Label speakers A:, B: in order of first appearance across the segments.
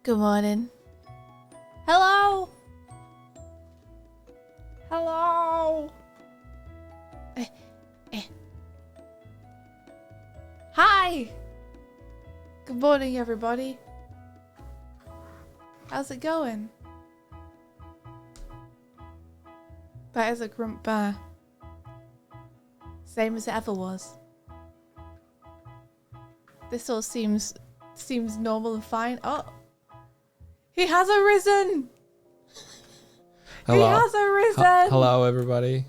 A: Good morning. Hello. Hello. Hi. Good morning, everybody. How's it going? That is a grump bear. Same as it ever was. This all seems normal and fine. Oh. He has arisen!
B: Hello.
A: He has arisen!
B: Hello, everybody.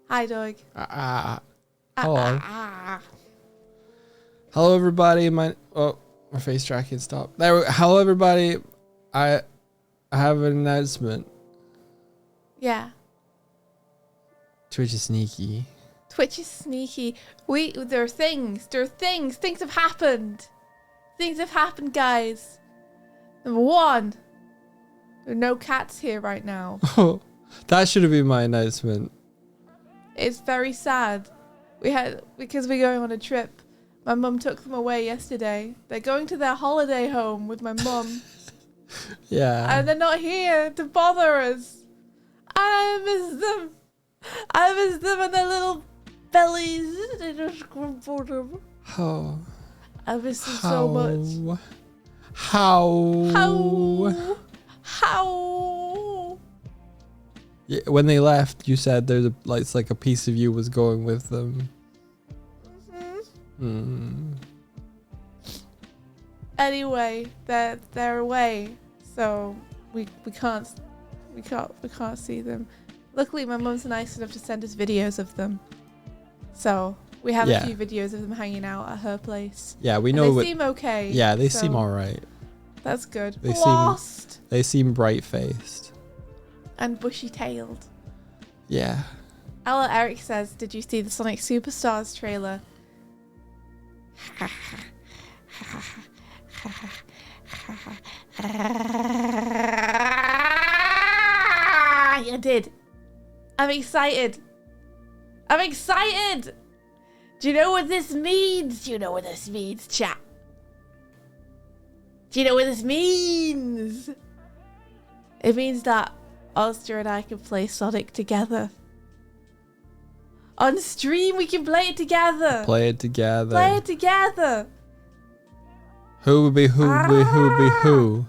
A: Hi, Doig.
B: Hello. Hello, everybody. My face tracking stopped. Hello, everybody. I have an announcement.
A: Yeah.
B: Twitch is sneaky.
A: Twitch is sneaky. There are things. Things have happened. Things have happened, guys. Number one, there are no cats here right now.
B: Oh, that should have been my announcement.
A: It's very sad. Because we're going on a trip. My mum took them away yesterday. They're going to their holiday home with my mum.
B: Yeah.
A: And they're not here to bother us. I miss them. I miss them and their little bellies. They just crumple them.
B: Oh.
A: I miss them so much.
B: How? Yeah, when they left, you said it's like a piece of you was going with them. Mm-hmm.
A: Anyway, they're away, so we can't see them. Luckily, my mum's nice enough to send us videos of them, so we have a few videos of them hanging out at her place.
B: Yeah, we know.
A: They seem okay.
B: Yeah, they seem all right.
A: That's good.
B: They seem bright faced
A: and bushy tailed.
B: Yeah.
A: Ella Eric says, "Did you see the Sonic Superstars trailer?" I did. I'm excited. Do you know what this means? Chat? Do you know what this means? It means that Ozster and I can play Sonic together. On stream, we can play it together.
B: Who would be who?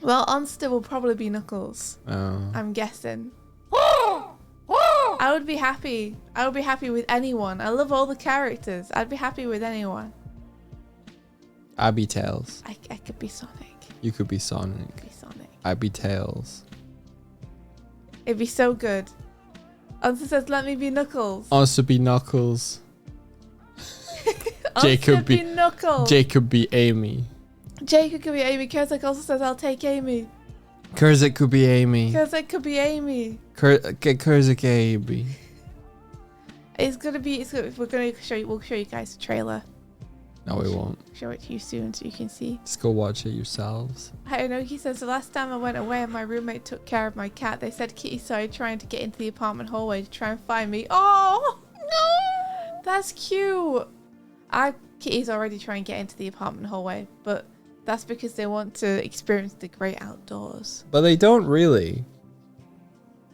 A: Well, Onster will probably be Knuckles.
B: Oh.
A: I'm guessing. I would be happy. With anyone. I love all the characters. I'd be happy with anyone.
B: I'd be Tails.
A: I could be Sonic.
B: You could be Sonic. I'd be Tails.
A: It'd be so good. Onster says, "Let me be Knuckles."
B: Also be Knuckles.
A: Jacob be Knuckles.
B: Jacob be Amy.
A: Jacob could be Amy. Kurzak also says, "I'll take Amy."
B: Kurzak could be Amy.
A: Kurzak could be Amy.
B: Kurzak Amy.
A: We'll show you guys the trailer.
B: No, we won't.
A: Show it to you soon so you can see.
B: Just go watch it yourselves.
A: I know he says, "The last time I went away and my roommate took care of my cat, they said Kitty started trying to get into the apartment hallway to try and find me." Oh, no! That's cute. Kitty's already trying to get into the apartment hallway, but that's because they want to experience the great outdoors.
B: But they don't really.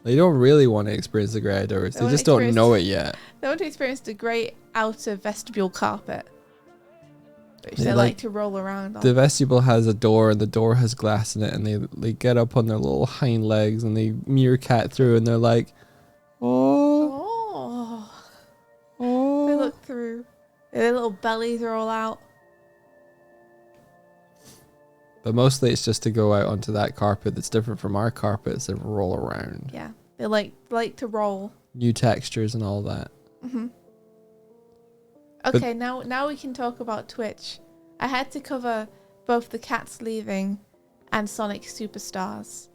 B: They don't really want to experience the great outdoors. They just don't know it yet.
A: They want to experience the great outer vestibule carpet, which they like to roll around on.
B: The vestibule has a door, and the door has glass in it, and they get up on their little hind legs, and they meerkat through, and they're like, oh.
A: They look through. Their little bellies are all out.
B: But mostly it's just to go out onto that carpet that's different from our carpets and roll around.
A: Yeah, they like to roll.
B: New textures and all that.
A: Mm-hmm. Okay, now we can talk about Twitch. I had to cover both the cats leaving and Sonic Superstars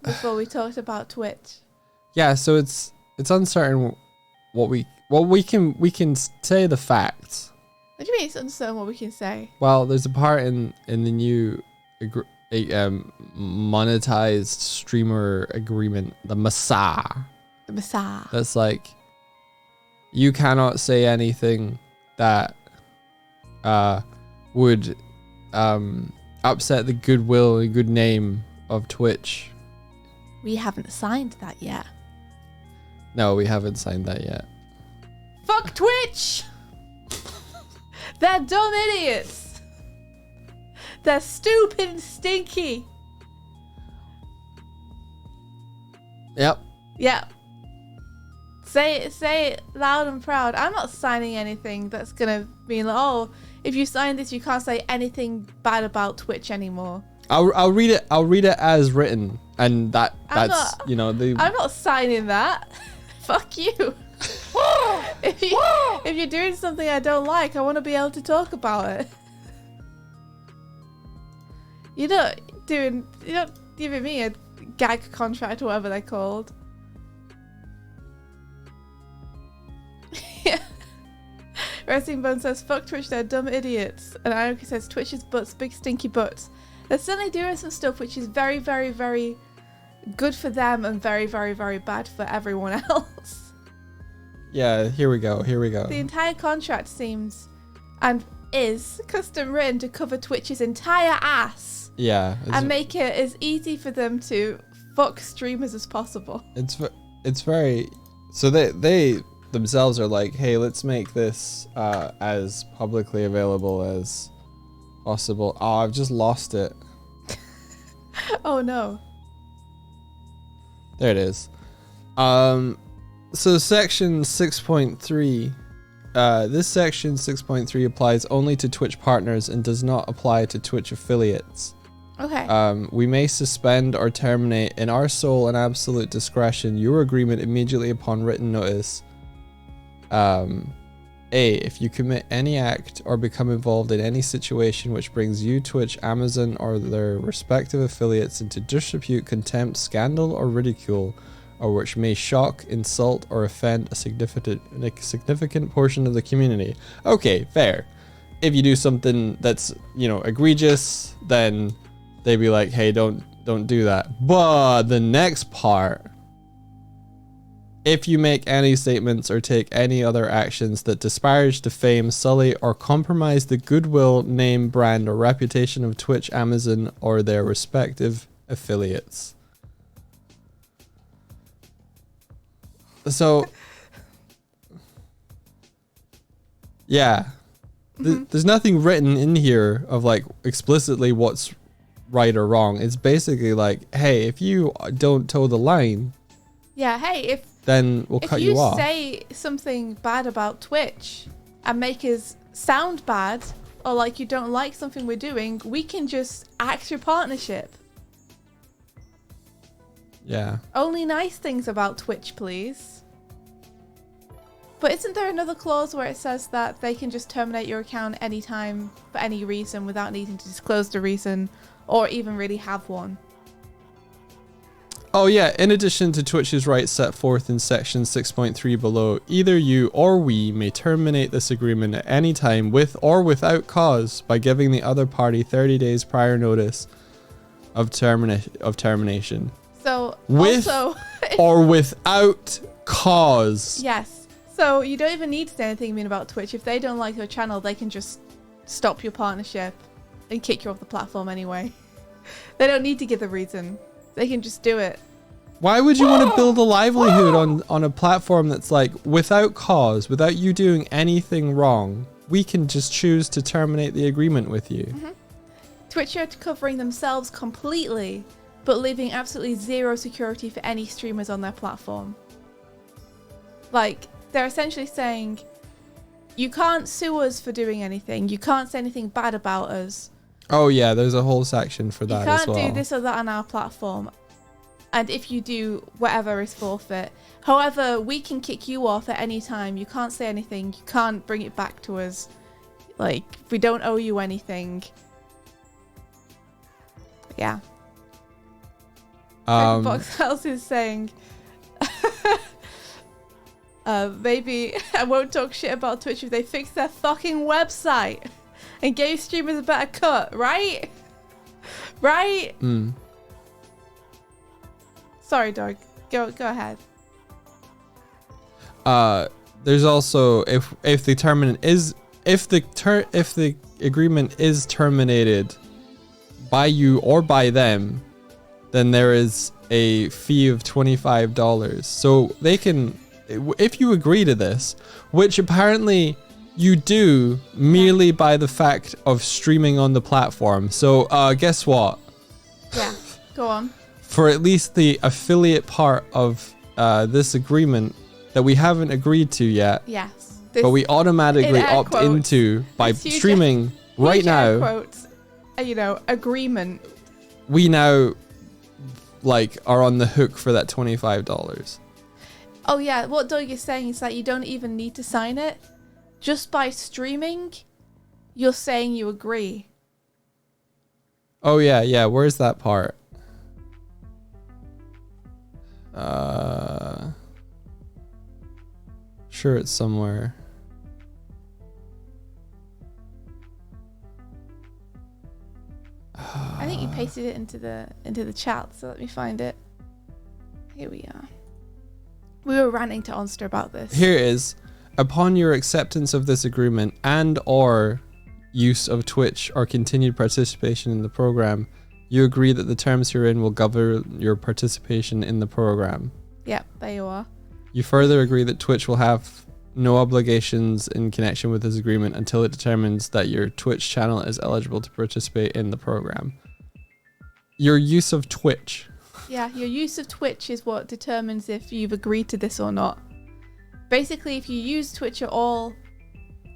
A: before we talked about Twitch.
B: Yeah, so it's uncertain what we can say the facts.
A: What do you mean it's uncertain what we can say?
B: Well, there's a part in the new monetized streamer agreement, the Masa.
A: The Masa.
B: That's like, you cannot say anything that would upset the goodwill and good name of Twitch.
A: We haven't signed that yet.
B: No, we haven't signed that yet.
A: Fuck Twitch! They're dumb idiots. They're stupid and stinky.
B: Yep.
A: Yep. Say it loud and proud. I'm not signing anything that's gonna mean like, oh, if you sign this, you can't say anything bad about Twitch anymore.
B: I'll read it. I'll read it as written, and that's I'm
A: not signing that. Fuck you. If you're doing something I don't like, I want to be able to talk about it. You're not giving me a gag contract or whatever they're called. Yeah. Wrestling Bone says, fuck Twitch, they're dumb idiots. And Ioki says, Twitch's butts, big stinky butts. They're certainly doing some stuff which is very, very, very good for them and very, very, very bad for everyone else.
B: Yeah, here we go.
A: The entire contract seems and is custom written to cover Twitch's entire ass.
B: Yeah.
A: And make it as easy for them to fuck streamers as possible.
B: It's very... So they themselves are like, hey, let's make this as publicly available as possible. Oh, I've just lost it.
A: Oh no.
B: There it is. So section 6.3, this section 6.3 applies only to Twitch partners and does not apply to Twitch affiliates.
A: Okay.
B: We may suspend or terminate in our sole and absolute discretion your agreement immediately upon written notice. If you commit any act or become involved in any situation which brings you, Twitch, Amazon, or their respective affiliates into disrepute, contempt, scandal, or ridicule, or which may shock, insult, or offend a significant portion of the community. Okay, fair. If you do something that's, egregious, then they'd be like, hey, don't do that. But the next part, if you make any statements or take any other actions that disparage, defame, sully, or compromise the goodwill, name, brand, or reputation of Twitch, Amazon, or their respective affiliates. So, yeah, there's nothing written in here of like explicitly what's right or wrong. It's basically like, hey, if you don't toe the line, then we'll cut you off.
A: If you say something bad about Twitch and make us sound bad, or like you don't like something we're doing, we can just axe your partnership.
B: Yeah.
A: Only nice things about Twitch, please. But isn't there another clause where it says that they can just terminate your account anytime for any reason without needing to disclose the reason or even really have one?
B: Oh yeah, in addition to Twitch's rights set forth in section 6.3 below, either you or we may terminate this agreement at any time with or without cause by giving the other party 30 days prior notice of termination.
A: So
B: with
A: also,
B: or without cause.
A: Yes. So you don't even need to say anything mean about Twitch. If they don't like your channel, they can just stop your partnership and kick you off the platform anyway. They don't need to give the reason. They can just do it.
B: Why would you want to build a livelihood on a platform that's like, without cause, without you doing anything wrong, we can just choose to terminate the agreement with you?
A: Mm-hmm. Twitch are covering themselves completely, but leaving absolutely zero security for any streamers on their platform. Like, they're essentially saying, you can't sue us for doing anything. You can't say anything bad about us.
B: Oh yeah, there's a whole section for that as well.
A: You can't do this or that on our platform. And if you do, whatever is forfeit. However, we can kick you off at any time. You can't say anything. You can't bring it back to us. Like, we don't owe you anything. Yeah. Box House is saying, maybe I won't talk shit about Twitch if they fix their fucking website and gave streamers a better cut, right? Right? Sorry, Doig. Go ahead.
B: There's also, if the termination is if the agreement is terminated by you or by them, then there is a fee of $25. So they can, if you agree to this, which apparently you do merely by the fact of streaming on the platform. So guess what?
A: Yeah, go on.
B: For at least the affiliate part of this agreement that we haven't agreed to yet,
A: Yes.
B: but we automatically opt
A: quotes,
B: into by streaming right now.
A: Quotes, agreement.
B: We now are on the hook for that $25.
A: Oh yeah, what Doig is saying is that you don't even need to sign it. Just by streaming, you're saying you agree.
B: Oh yeah. Where's that part? Sure, it's somewhere.
A: I think you pasted it into the chat, so let me find it. Here we are. We were ranting to Onster about this.
B: Here it is. Upon your acceptance of this agreement and or use of Twitch or continued participation in the program, you agree that the terms herein will govern your participation in the program.
A: Yep, there you are.
B: You further agree that Twitch will have no obligations in connection with this agreement until it determines that your Twitch channel is eligible to participate in the program. Your use of Twitch.
A: Yeah, your use of Twitch is what determines if you've agreed to this or not. Basically, if you use Twitch at all,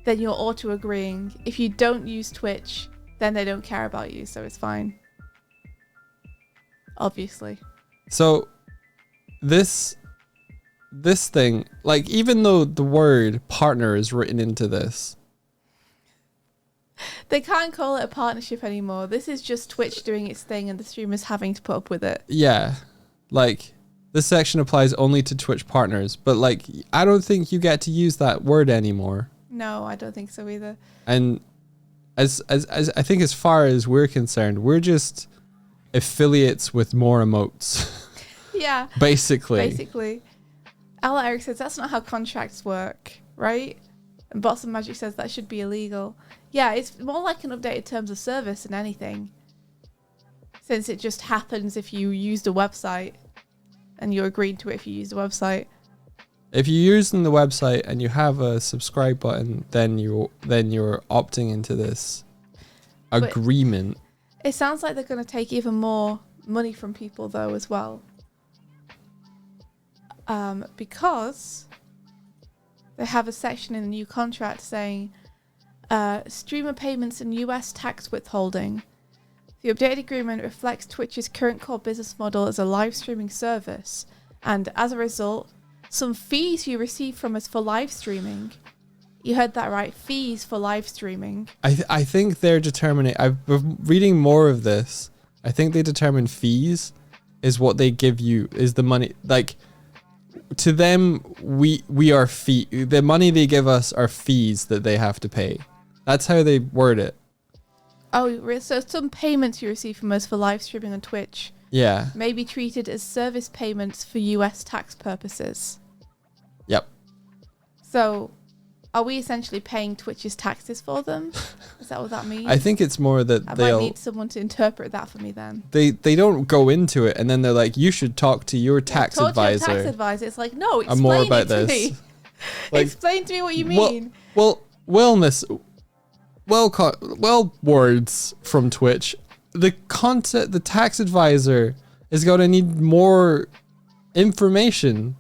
A: then you're auto-agreeing. If you don't use Twitch, then they don't care about you, so it's fine. Obviously.
B: So, this thing, even though the word partner is written into this,
A: they can't call it a partnership anymore. This is just Twitch doing its thing and the streamers having to put up with it.
B: Yeah. This section applies only to Twitch partners, but I don't think you get to use that word anymore.
A: No, I don't think so either. And
B: as I think as far as we're concerned, we're just affiliates with more emotes.
A: Yeah.
B: Basically.
A: Ala Eric says that's not how contracts work, right? And Bots of Magic says that should be illegal. Yeah, it's more like an updated terms of service than anything. Since it just happens if you used a website and you agreed to it if you used a website.
B: If you're using the website and you have a subscribe button, then you're opting into this agreement.
A: But it sounds like they're going to take even more money from people though as well. Because they have a section in the new contract saying streamer payments and US tax withholding. The updated agreement reflects Twitch's current core business model as a live streaming service, and as a result, some fees you receive from us for live streaming. You heard that right, fees for live streaming.
B: I think they're determining. I've been reading more of this. I think they determine fees is what they give you, is the money. To them, we are fee. The money they give us are fees that they have to pay. That's how they word it.
A: Oh, so some payments you receive from us for live streaming on Twitch may be treated as service payments for US tax purposes.
B: Yep.
A: So, are we essentially paying Twitch's taxes for them? Is that what that means?
B: I think it's more that
A: I might need someone to interpret that for me then.
B: They don't go into it and then they're like, you should talk to your tax advisor.
A: Your tax advisor. It's like, no, explain it to me. Explain to me what you mean.
B: Well, words from Twitch. The tax advisor is going to need more information,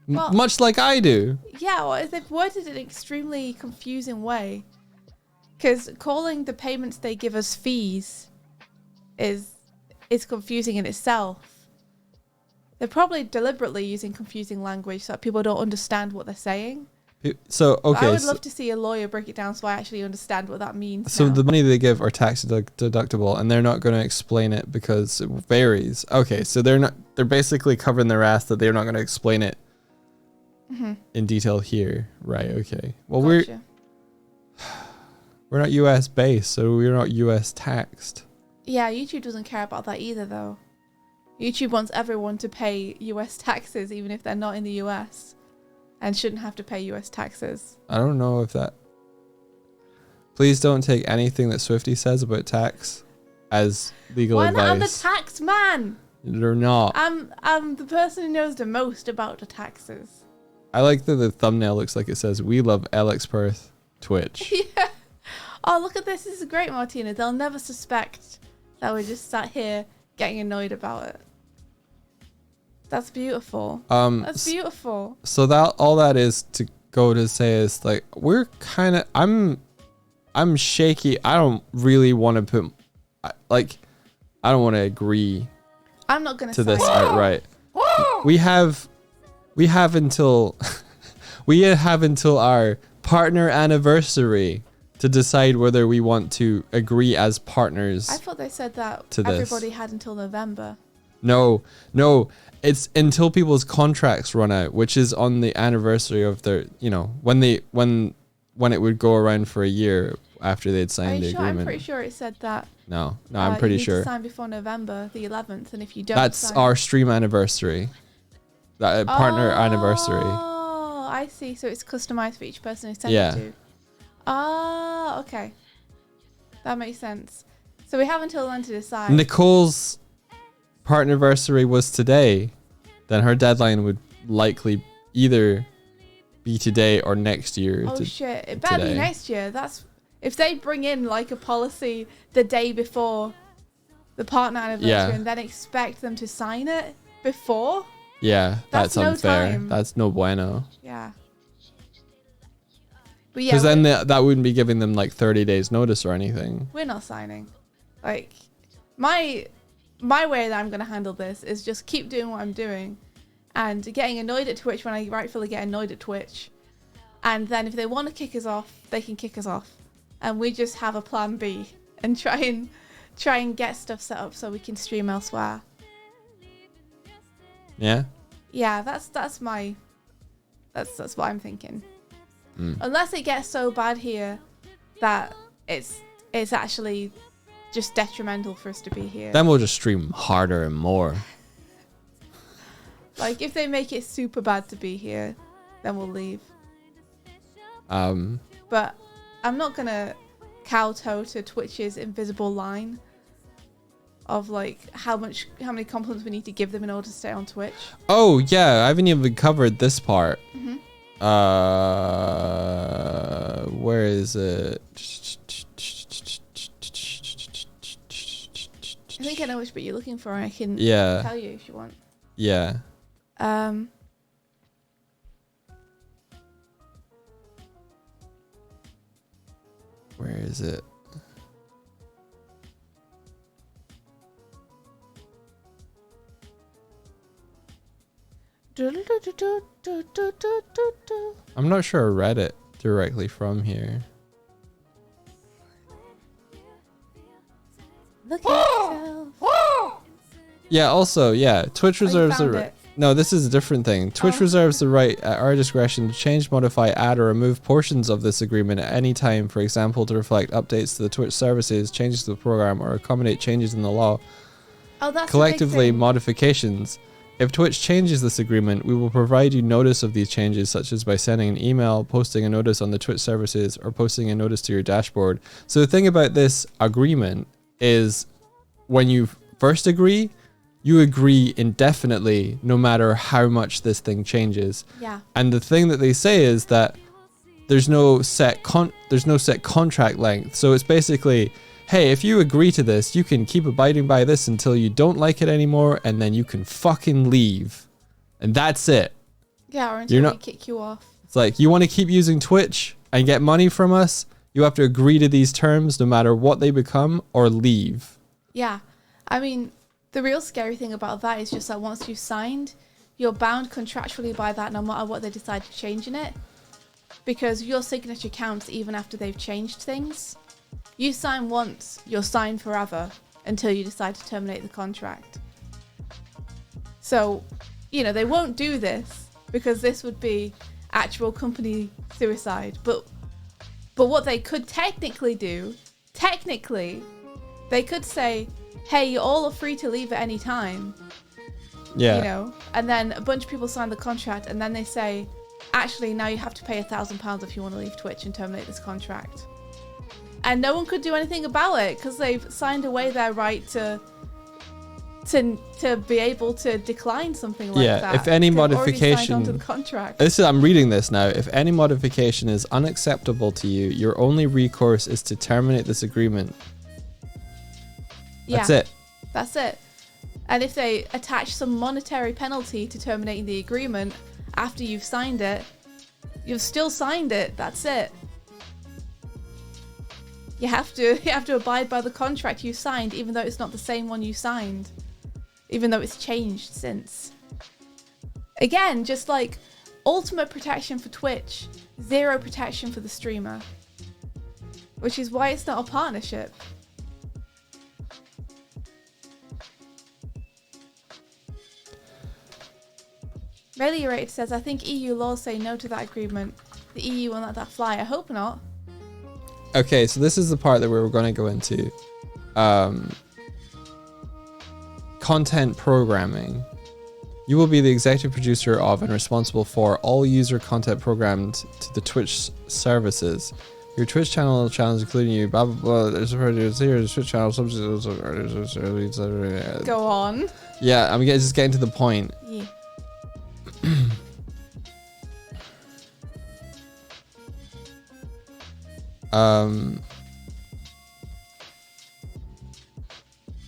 B: much like I do.
A: Yeah, well, they've worded it in an extremely confusing way. Because calling the payments they give us fees is confusing in itself. They're probably deliberately using confusing language so that people don't understand what they're saying.
B: So, okay.
A: I would love to see a lawyer break it down so I actually understand what that means.
B: So
A: now.
B: the money they give are tax deductible, and they're not going to explain it because it varies. Okay, so they're basically covering their ass that they're not going to explain it in detail here. Right, okay. Well,
A: gotcha.
B: we're not US based, so we're not US taxed.
A: Yeah, YouTube doesn't care about that either, though. YouTube wants everyone to pay US taxes, even if they're not in the US, and shouldn't have to pay US taxes.
B: I don't know if that... Please don't take anything that Swifty says about tax as legal
A: Why
B: advice.
A: not? I'm the tax man.
B: They're not.
A: I'm the person who knows the most about the taxes.
B: I like that the thumbnail looks like it says, "We love Alex Perth, Twitch."
A: Yeah. Oh, look at this. This is great, Martina. They'll never suspect that we're just sat here getting annoyed about it. That's beautiful. That's beautiful.
B: So that all that is to go to say is like we're kind of I'm shaky. I don't really want to put I don't want to agree.
A: I'm not gonna
B: to
A: say
B: this outright. We have until we have until our partner anniversary to decide whether we want to agree as partners.
A: I thought they said that
B: to this.
A: everybody had until November.
B: No, it's until people's contracts run out, which is on the anniversary of their, when it would go around for a year after they'd signed the agreement.
A: I'm pretty sure it said that.
B: No, I'm pretty
A: you
B: sure.
A: need to sign before November the 11th, and if you don't,
B: That's our stream anniversary. That partner anniversary.
A: Oh, I see. So it's customized for each person who sent it to. Oh, okay. That makes sense. So we have until then to decide.
B: Nicole's partner anniversary was today. Then her deadline would likely either be today or next year.
A: Oh shit! It better be next year. That's if they bring in like a policy the day before the partner anniversary and then expect them to sign it before.
B: Yeah, that's unfair.
A: Time.
B: That's no bueno.
A: Yeah. But yeah,
B: because then that wouldn't be giving them like 30 days notice or anything.
A: We're not signing. Like my way that I'm going to handle this is just keep doing what I'm doing and getting annoyed at Twitch when I rightfully get annoyed at Twitch. And then if they want to kick us off, they can kick us off. And we just have a plan B and try and get stuff set up so we can stream elsewhere.
B: Yeah.
A: Yeah, that's what I'm thinking. Unless it gets so bad here that it's actually just detrimental for us to be here.
B: Then we'll just stream harder and more.
A: Like if they make it super bad to be here, then we'll leave. But I'm not gonna kowtow to Twitch's invisible line of like how many compliments we need to give them in order to stay on Twitch. Oh
B: yeah, I haven't even covered this part.
A: Mm-hmm.
B: Where is it?
A: I think I know which bit you're looking for. I can tell you if you want.
B: Yeah. Where is it? I'm not sure I read it directly from here.
A: Look at yourself.
B: Yeah, also, Twitch reserves the right. No, this is a different thing. Twitch reserves the right at our discretion to change, modify, add, or remove portions of this agreement at any time, for example, to reflect updates to the Twitch services, changes to the program, or accommodate changes in the law.
A: Oh, that's
B: collectively modifications. If Twitch changes this agreement, we will provide you notice of these changes, such as by sending an email, posting a notice on the Twitch services, or posting a notice to your dashboard. So the thing about this agreement is when you first agree, you agree indefinitely no matter how much this thing changes.
A: Yeah.
B: And the thing that they say is that there's no set contract length. So it's basically, hey, if you agree to this, you can keep abiding by this until you don't like it anymore, and then you can fucking leave. And that's it.
A: Yeah, or until we kick you off.
B: It's like, you want to keep using Twitch and get money from us, you have to agree to these terms no matter what they become, or leave.
A: Yeah. I mean, the real scary thing about that is just that once you've signed, you're bound contractually by that no matter what they decide to change in it. Because your signature counts even after they've changed things. You sign once, you're signed forever until you decide to terminate the contract. So, they won't do this because this would be actual company suicide. But what they could technically do, they could say, hey, you all are free to leave at any time.
B: Yeah.
A: And then a bunch of people sign the contract and then they say, actually, now you have to pay £1,000 if you want to leave Twitch and terminate this contract. And no one could do anything about it because they've signed away their right to be able to decline something like that.
B: If any
A: They've already
B: modification,
A: signed onto the contract.
B: I'm reading this now. If any modification is unacceptable to you, your only recourse is to terminate this agreement. That's it.
A: That's it. And if they attach some monetary penalty to terminating the agreement after you've signed it, you've still signed it. That's it. You have to abide by the contract you signed, even though it's not the same one you signed, even though it's changed since. Again, just like ultimate protection for Twitch, zero protection for the streamer, which is why it's not a partnership. Meliorate says, I think EU laws say no to that agreement. The EU won't let that fly. I hope not.
B: Okay, so this is the part that we were going to go into. Content programming. You will be the executive producer of and responsible for all user content programmed to the Twitch services. Your Twitch channel channels, including you, blah, blah, blah. There's a Twitch channel.
A: Go on.
B: Yeah, I'm just getting to the point.
A: Yeah.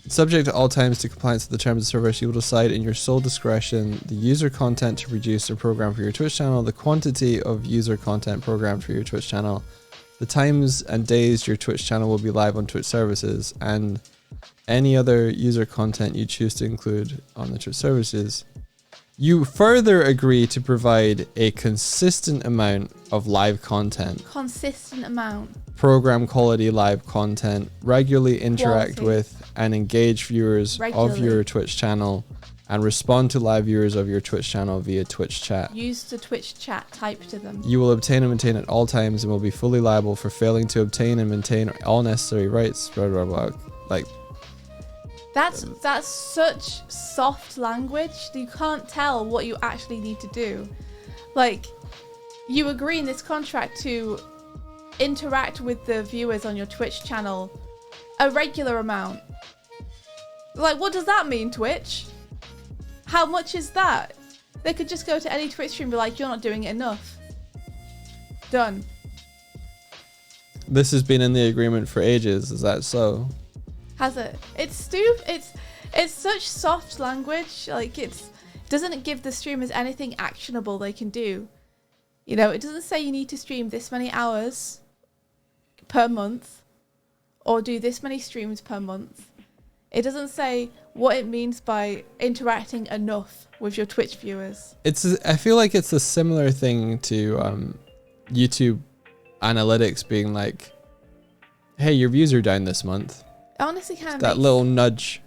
B: Subject at all times to compliance with the terms of service, you will decide in your sole discretion the user content to produce or program for your Twitch channel, the quantity of user content programmed for your Twitch channel, the times and days your Twitch channel will be live on Twitch services, and any other user content you choose to include on the Twitch services. You further agree to provide a consistent amount of live content.
A: Consistent amount.
B: Program quality live content. Regularly interact with and engage viewers of your Twitch channel. And respond to live viewers of your Twitch channel via Twitch chat.
A: Use the Twitch chat type to them.
B: You will obtain and maintain at all times and will be fully liable for failing to obtain and maintain all necessary rights. Blah, blah, blah. Like...
A: That's such soft language. You can't tell what you actually need to do. Like, you agree in this contract to interact with the viewers on your Twitch channel a regular amount. Like, what does that mean, Twitch? How much is that? They could just go to any Twitch stream and be like, you're not doing it enough. Done.
B: This has been in the agreement for ages. Is that so?
A: Has it? It's stupid. It's such soft language. Like, doesn't give the streamers anything actionable they can do. You know, it doesn't say you need to stream this many hours per month or do this many streams per month. It doesn't say what it means by interacting enough with your Twitch viewers.
B: I feel like it's a similar thing to YouTube analytics being like, hey, your views are down this month.
A: It honestly kind of
B: that little nudge.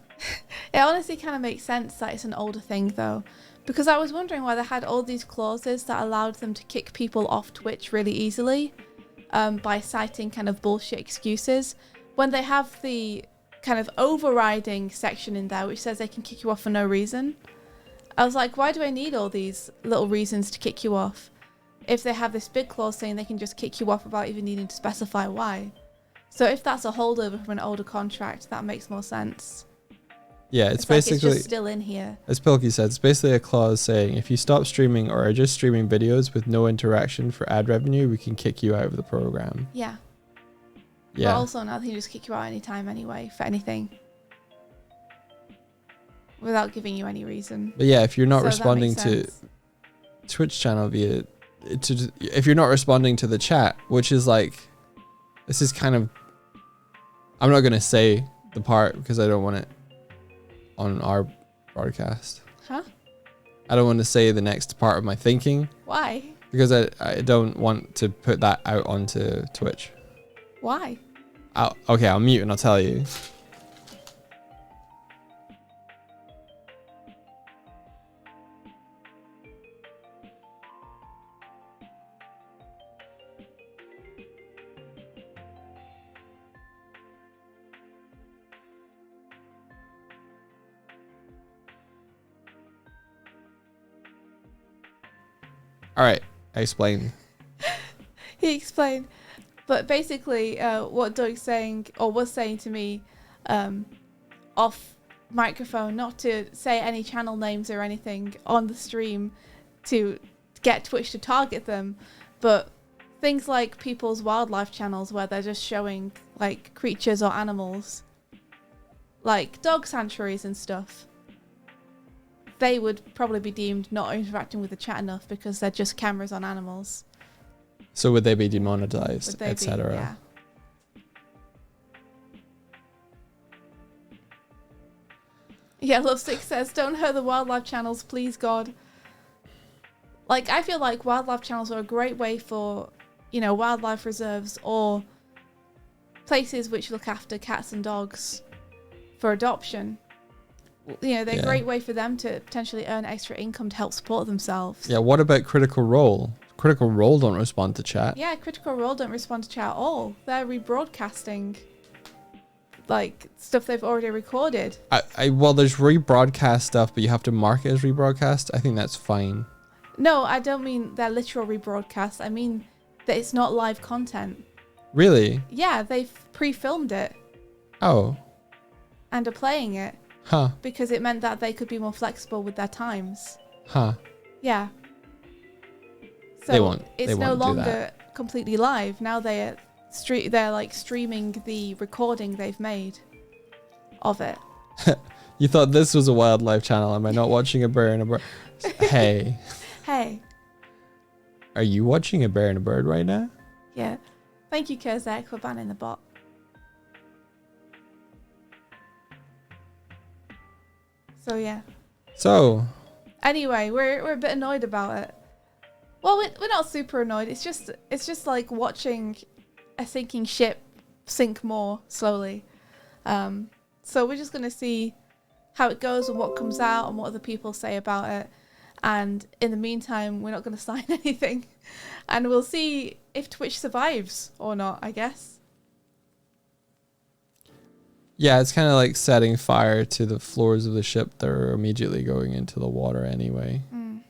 A: It honestly kind of makes sense that it's an older thing though, because I was wondering why they had all these clauses that allowed them to kick people off Twitch really easily by citing kind of bullshit excuses, when they have the kind of overriding section in there which says they can kick you off for no reason. I was like, why do I need all these little reasons to kick you off if they have this big clause saying they can just kick you off without even needing to specify why? So if that's a holdover from an older contract, that makes more sense.
B: Yeah, it's basically...
A: It's just still in here.
B: As Pilkey said, it's basically a clause saying if you stop streaming or are just streaming videos with no interaction for ad revenue, we can kick you out of the program.
A: Yeah.
B: Yeah.
A: But also now they can just kick you out anytime anyway for anything. Without giving you any reason.
B: But yeah, if you're not responding to Twitch channel if you're not responding to the chat, which is like... This is kind of... I'm not going to say the part because I don't want it on our broadcast.
A: Huh?
B: I don't want to say the next part of my thinking.
A: Why?
B: Because I don't want to put that out onto Twitch.
A: Why?
B: Okay, I'll mute and I'll tell you. All right, I explained.
A: He explained. But basically, what Doig's saying, or was saying to me, off microphone, not to say any channel names or anything on the stream to get Twitch to target them, but things like people's wildlife channels where they're just showing like creatures or animals, like dog sanctuaries and stuff, they would probably be deemed not interacting with the chat enough because they're just cameras on animals.
B: So would they be demonetized, etc.?
A: Yeah. Yeah, Lovestick says, don't hurt the wildlife channels, please God. Like, I feel like wildlife channels are a great way for, you know, wildlife reserves or places which look after cats and dogs for adoption. You know, they're a great way for them to potentially earn extra income to help support themselves.
B: Yeah, what about Critical Role? Critical Role don't respond to chat.
A: Yeah, Critical Role don't respond to chat at all. They're rebroadcasting like stuff they've already recorded.
B: Well, there's rebroadcast stuff, but you have to mark it as rebroadcast. I think that's fine.
A: No, I don't mean they're literal rebroadcasts. I mean that it's not live content.
B: Really?
A: Yeah, they've pre-filmed it.
B: Oh.
A: And are playing it.
B: Huh.
A: Because it meant that they could be more flexible with their times.
B: Huh.
A: Yeah. So
B: they won't.
A: It's no longer completely live. Now they're like streaming the recording they've made of it.
B: You thought this was a wildlife channel. Am I not watching a bear and a bird? Hey.
A: Hey.
B: Are you watching a bear and a bird right now?
A: Yeah. Thank you, Kozak, for banning the bot. So yeah.
B: So.
A: Anyway, we're a bit annoyed about it. Well, we're not super annoyed. It's just like watching a sinking ship sink more slowly. So we're just gonna see how it goes and what comes out and what other people say about it. And in the meantime, we're not gonna sign anything, and we'll see if Twitch survives or not, I guess.
B: Yeah, it's kind of like setting fire to the floors of the ship that are immediately going into the water anyway.
A: Mm.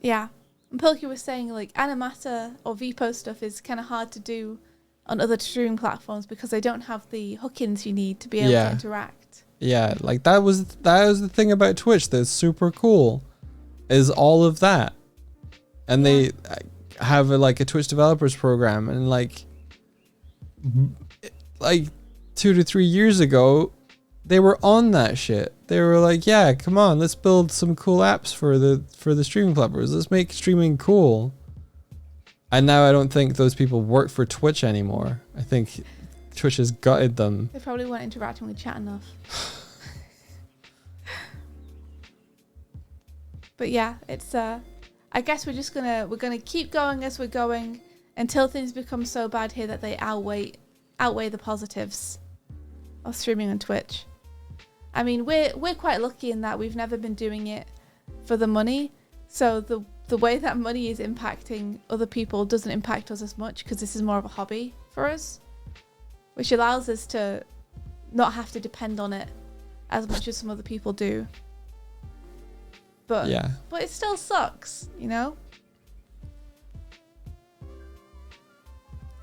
A: Yeah. And Pilky was saying, like, Animata or VPO stuff is kind of hard to do on other streaming platforms because they don't have the hook-ins you need to be able to interact.
B: Yeah, like that was the thing about Twitch that's super cool, is all of that. And they have a Twitch developers program, and like 2 to 3 years ago, they were on that shit. They were like, yeah, come on, let's build some cool apps for the streaming platforms. Let's make streaming cool. And now I don't think those people work for Twitch anymore. I think Twitch has gutted them.
A: They probably weren't interacting with chat enough. But yeah, it's I guess we're gonna keep going as we're going until things become so bad here that they outweigh the positives of streaming on Twitch. I mean, we're quite lucky in that we've never been doing it for the money. So the way that money is impacting other people doesn't impact us as much because this is more of a hobby for us, which allows us to not have to depend on it as much as some other people do. But yeah, but it still sucks, you know?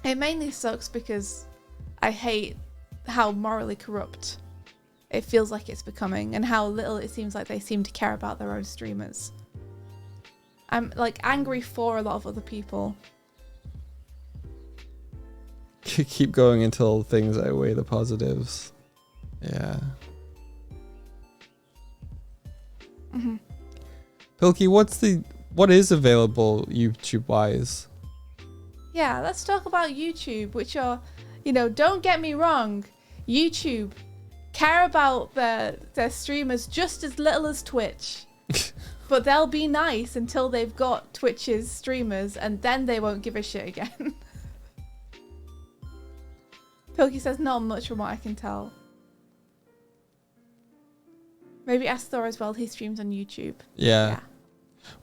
A: It mainly sucks because I hate how morally corrupt it feels like it's becoming and how little it seems like they seem to care about their own streamers. I'm like angry for a lot of other people.
B: Keep going until things outweigh the positives. Yeah.
A: Mm-hmm.
B: Pilky, what is available YouTube wise?
A: Yeah, let's talk about YouTube, which are, you know, don't get me wrong, YouTube care about their streamers just as little as Twitch. But they'll be nice until they've got Twitch's streamers, and then they won't give a shit again. Pilky says not much from what I can tell. Maybe ask Thor as well, he streams on YouTube.
B: Yeah.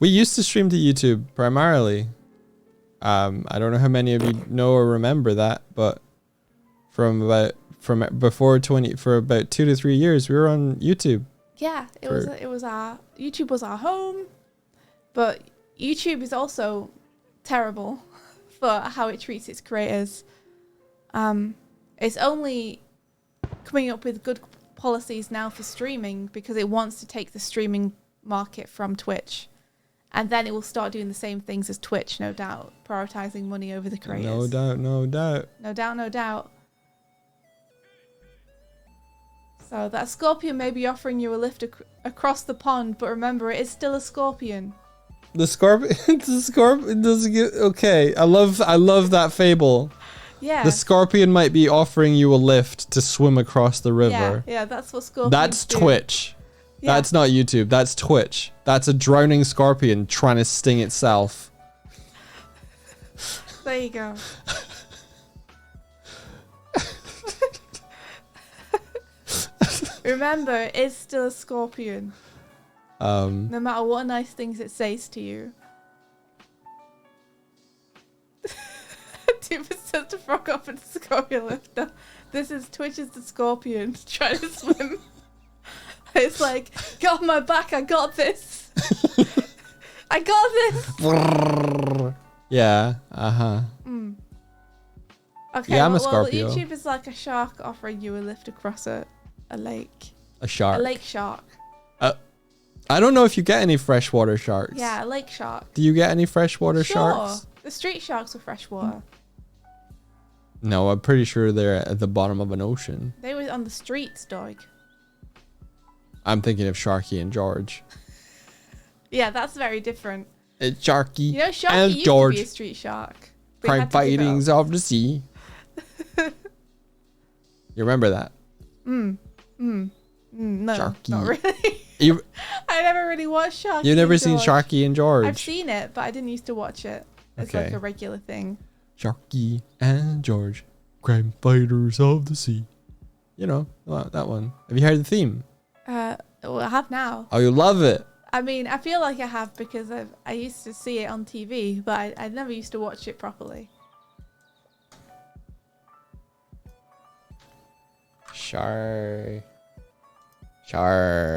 B: We used to stream to YouTube primarily. I don't know how many of you know or remember that, but for about 2 to 3 years we were on YouTube.
A: Yeah, it was our YouTube was our home, but YouTube is also terrible for how it treats its creators. It's only coming up with good policies now for streaming because it wants to take the streaming market from Twitch. And then it will start doing the same things as Twitch, no doubt. Prioritizing money over the creators.
B: No doubt, no doubt.
A: No doubt, no doubt. So that scorpion may be offering you a lift across the pond, but remember, it is still a scorpion.
B: The scorpion doesn't get... Okay, I love that fable.
A: Yeah.
B: The scorpion might be offering you a lift to swim across the river.
A: Yeah, that's what scorpions
B: That's
A: do.
B: Twitch.
A: Yeah.
B: That's not YouTube. That's Twitch. That's a drowning scorpion trying to sting itself.
A: There you go. Remember, it's still a scorpion. No matter what nice things it says to you. 2% to frog up and scorpion lifter. This is Twitch's the scorpion trying to swim. It's like, get on my back, I got this. I got this.
B: Yeah,
A: Okay,
B: yeah, I'm a
A: well,
B: Scorpio.
A: YouTube is like a shark offering you a lift across a lake.
B: A shark.
A: A lake shark.
B: I don't know if you get any freshwater sharks.
A: Yeah, a lake shark.
B: Do you get any freshwater sharks?
A: The street sharks are freshwater.
B: No, I'm pretty sure they're at the bottom of an ocean.
A: They were on the streets, Doig.
B: I'm thinking of Sharky and George.
A: Yeah, that's very different.
B: It's Sharky
A: You know, Sharky
B: and
A: used
B: George.
A: to be a street shark. They
B: Crime
A: had to give it
B: fightings
A: up.
B: of the sea. You remember that?
A: No,
B: Sharky.
A: not really.
B: You,
A: I never really watched Sharky.
B: you've never
A: and
B: seen
A: George.
B: Sharky and George?
A: I've seen it, but I didn't used to watch it. It's like
B: Okay.
A: a regular thing.
B: Sharky and George, crime fighters of the sea. You know, that one. Have you heard the theme?
A: Well, I have now.
B: Oh, you love it.
A: I mean, I feel like I have because I used to see it on TV, but I never used to watch it properly.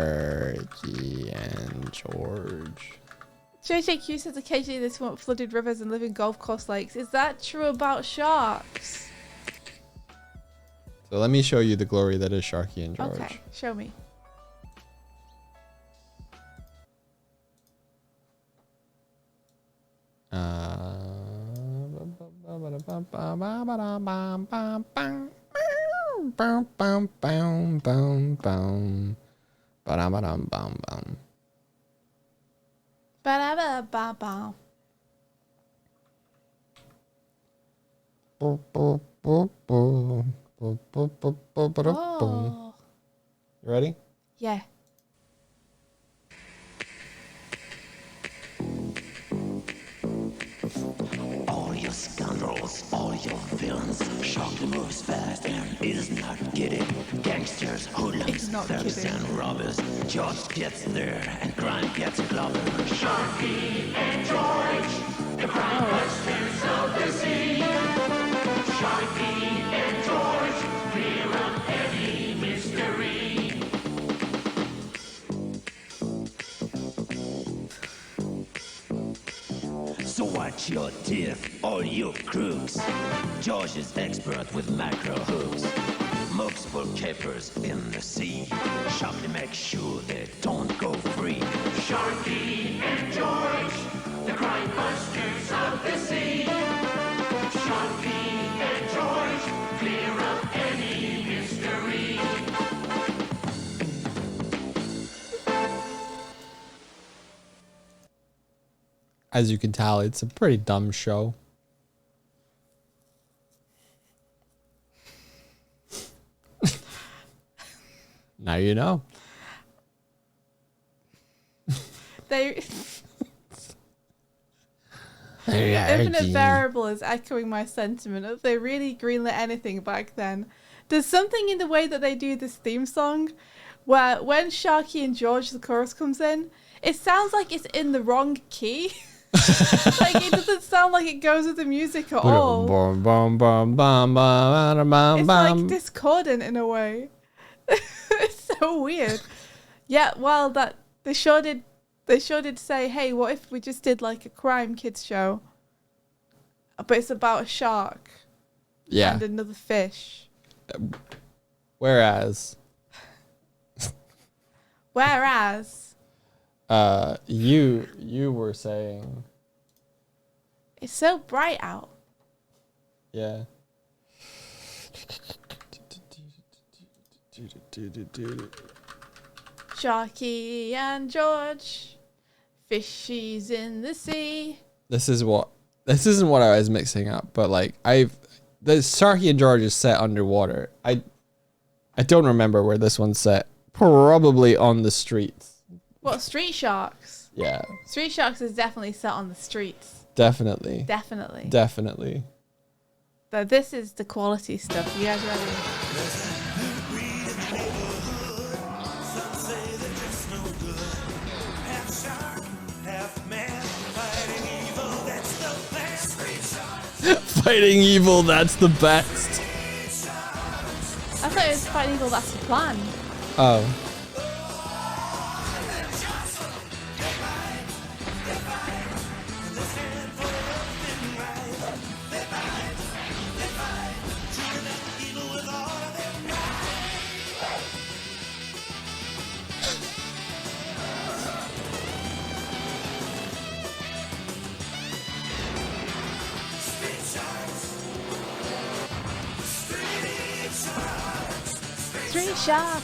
B: Sharky and George.
A: JJQ says occasionally they swim up flooded rivers and live in golf course lakes. Is that true about sharks?
B: So let me show you the glory that is Sharky and George.
A: Okay, show me. Ba-da-ba-ba-ba. Oh,
B: You ready?
A: yeah.
C: All your scoundrels, all your villains. Sharky moves fast and is not kidding. Gangsters, hoodlums,
A: It's not
C: thieves
A: kidding.
C: and robbers. George gets there and crime gets clobbered. Sharky and George, the crime busters of the sea. Sharky and George, clear up any mystery. So watch your teeth, all you crooks. George is expert with macro hooks. Multiple capers in the sea. Sharky makes sure they don't go free. Sharky and George, the crime busters of the sea. Sharky and George, clear up any mystery.
B: As you can tell, it's a pretty dumb show. Now you know.
A: They Infinite Variable is echoing my sentiment of they really greenlit anything back then. There's something in the way that they do this theme song where when Sharky and George the chorus comes in, it sounds like it's in the wrong key. Like it doesn't sound like it goes with the music at all. It's like discordant in a way. It's so weird. Yeah, well that they sure did say, hey, what if we just did like a crime kids show? but it's about a shark
B: Yeah.
A: and another fish.
B: Whereas, you were saying,
A: it's so bright out.
B: yeah.
A: Sharky and George, fishies in the sea.
B: This isn't what I was mixing up, but like the Sharky and George is set underwater. I don't remember where this one's set. Probably on the streets.
A: What, Street Sharks?
B: Yeah.
A: Street Sharks is definitely set on the streets.
B: Definitely.
A: Definitely. But this is the quality stuff. You guys ready?
B: Fighting evil, that's the best.
A: I thought it was fighting evil, that's the plan.
B: Oh.
A: Street Sharks.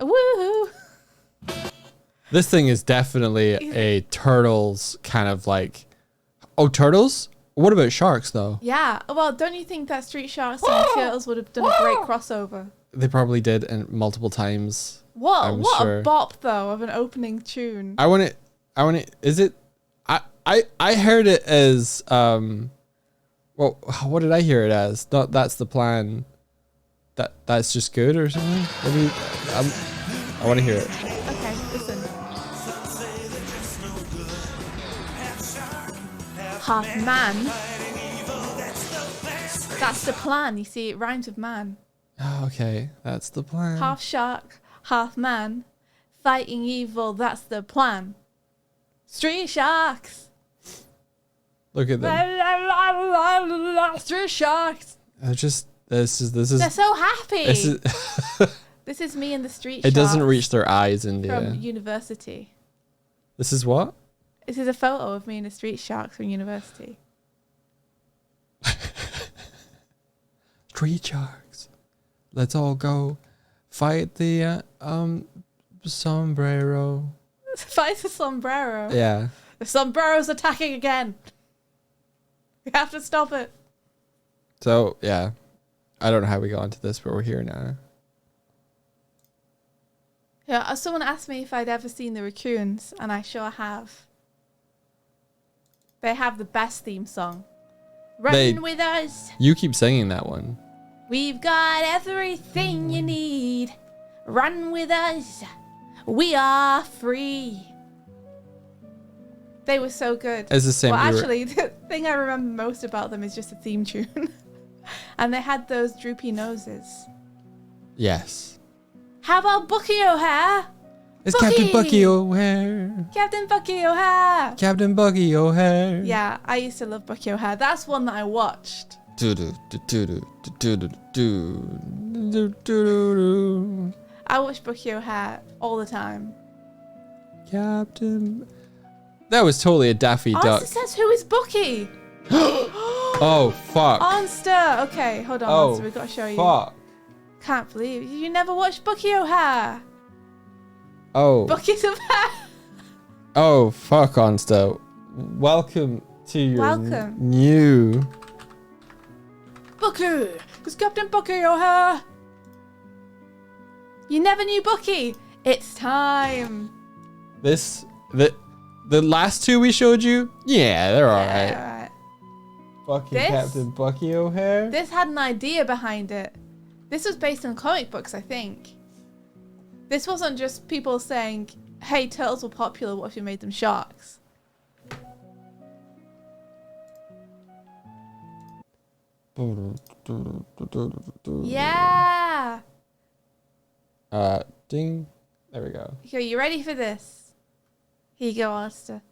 A: Woohoo!
B: This thing is definitely a turtles kind of like. Oh, turtles? What about sharks though?
A: Yeah. Well, don't you think that Street Sharks and Turtles would have done a great crossover?
B: They probably did, and multiple times.
A: What?
B: I'm
A: What
B: sure.
A: a bop though of an opening tune.
B: I want it. Is it? I heard it as well, what did I hear it as? Not that's the plan. That's just good or something. I want to hear it.
A: Okay, listen. Half man. That's the plan. You see, it rhymes with man.
B: Oh, okay, that's the plan.
A: Half shark, half man. Fighting evil, that's the plan. Street Sharks.
B: Look at them.
A: Street Sharks.
B: They're just this is
A: They're so happy.
B: this is.
A: This is me and the Street
B: It
A: Sharks.
B: doesn't reach their eyes in the.
A: From university.
B: This is what?
A: This is a photo of me and the Street Sharks from university.
B: Street sharks. Let's all go fight the sombrero.
A: Fight the sombrero.
B: Yeah.
A: The sombrero's attacking again. We have to stop it.
B: So yeah, I don't know how we got into this, but we're here now.
A: Yeah, someone asked me if I'd ever seen the Raccoons, and I sure have. They have the best theme song. Run with us.
B: You keep singing that one.
A: We've got everything you need. Run with us. We are free. They were so good.
B: It's the same.
A: Well, actually, the thing I remember most about them is just the theme tune. And they had those droopy noses.
B: Yes.
A: How about Bucky O'Hare?
B: It's
A: Bucky!
B: Captain Bucky O'Hare.
A: Captain Bucky O'Hare.
B: Captain Bucky O'Hare.
A: Yeah, I used to love Bucky O'Hare. That's one that I watched. I watched Bucky O'Hare all the time.
B: Captain. That was totally a Daffy Duck.
A: Onster says, who is Bucky?
B: Oh, fuck.
A: Onster. Okay, hold on,
B: Oh,
A: Onster. We've got to show you.
B: fuck.
A: Can't believe you never watched Bucky O'Hare.
B: Oh.
A: Bucky's O'Hare.
B: Oh, fuck, Onsta. Welcome to your new...
A: Bucky. It's Captain Bucky O'Hare. You never knew Bucky. It's time.
B: The last two we showed you? Yeah, they're alright.
A: Yeah,
B: Fucking
A: This-
B: Captain Bucky O'Hare.
A: This had an idea behind it. This was based on comic books, I think. This wasn't just people saying, hey, turtles were popular, what if you made them sharks? Yeah.
B: Ding. There we go.
A: Are you ready for this? Here you go, Alistair.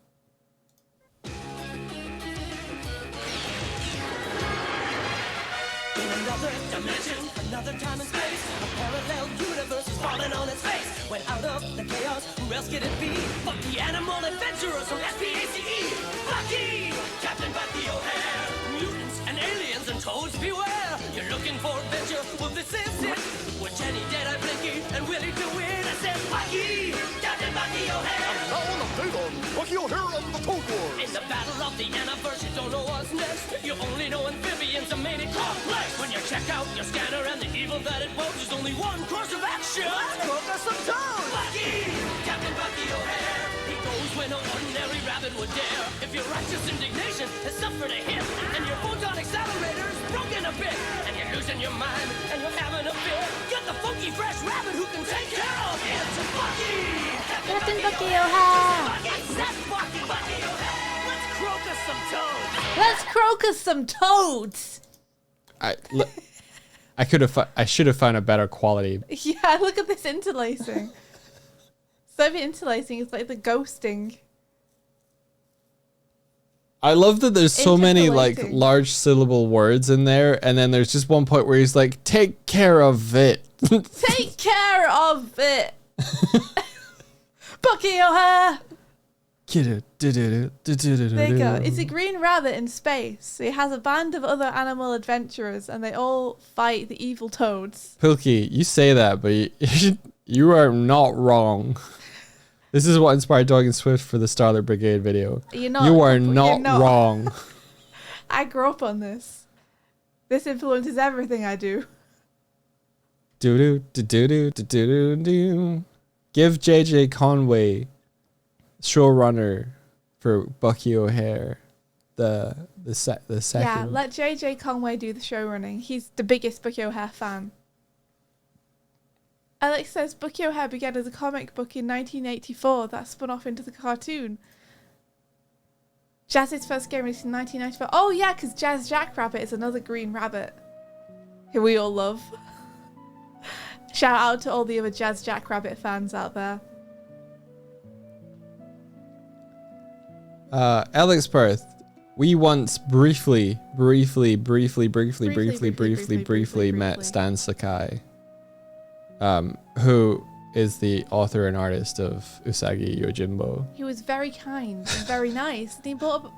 D: In another dimension, another time and space, a parallel universe is falling on its face. When out of the chaos, who else could it be? But the animal adventurers from SPACE. Bucky! Captain Bucky O'Hare. Mutants and aliens and toads beware. You're looking for adventure? Well, this is it. With Jenny, Deadeye, Blinky, and Willie DeWitt. I said, Bucky! Captain Bucky O'Hare.
E: Now an update on Bucky O'Hare and the Toad Wars.
D: In the battle of the universe, you don't know what's next. You only know amphibians are made it complex. When you check out your scanner and the evil that it was, there's only one course of action. Cook us some toad! Bucky! Captain Bucky O'Hare. He goes when no ordinary rabbit would dare. If your righteous indignation has suffered a hit, and your photon accelerator is broken a bit, and you're losing your mind, and you're having a fit, get the funky fresh rabbit who can take care of it. Bucky!
A: Captain Bucky O'Hare.
D: Bucky O'Hare. Let's croak us some toads.
A: Let's croak us some toads.
B: I should have found a better quality.
A: Yeah, look at this interlacing. Soviet interlacing is like the ghosting.
B: I love that there's so many like
A: Interpolating.
B: large syllable words in there, and then there's just one point where he's like, "Take care of it."
A: Take care of it. Bucky O'Hare.
B: There
A: There you go. It's a green rabbit in space. He has a band of other animal adventurers, and they all fight the evil toads.
B: Pilkey, you say that, but you are not wrong. This is what inspired Doig and Swift for the Starlight Brigade video.
A: You're not,
B: You are
A: you're
B: not wrong.
A: I grew up on this. This influences everything I do.
B: Do do do do do do do. Give JJ Conway, showrunner for Bucky O'Hare, the second.
A: Yeah, let JJ Conway do the show running. He's the biggest Bucky O'Hare fan. Alex says Bucky O'Hare began as a comic book in 1984 that spun off into the cartoon. Jazz's first game released in 1994. Oh yeah, because Jazz Jackrabbit is another green rabbit who we all love. Shout out to all the other Jazz Jackrabbit fans out there.
B: Alex Perth, we once briefly met Stan Sakai, who is the author and artist of Usagi Yojimbo.
A: He was very kind and very nice. And he bought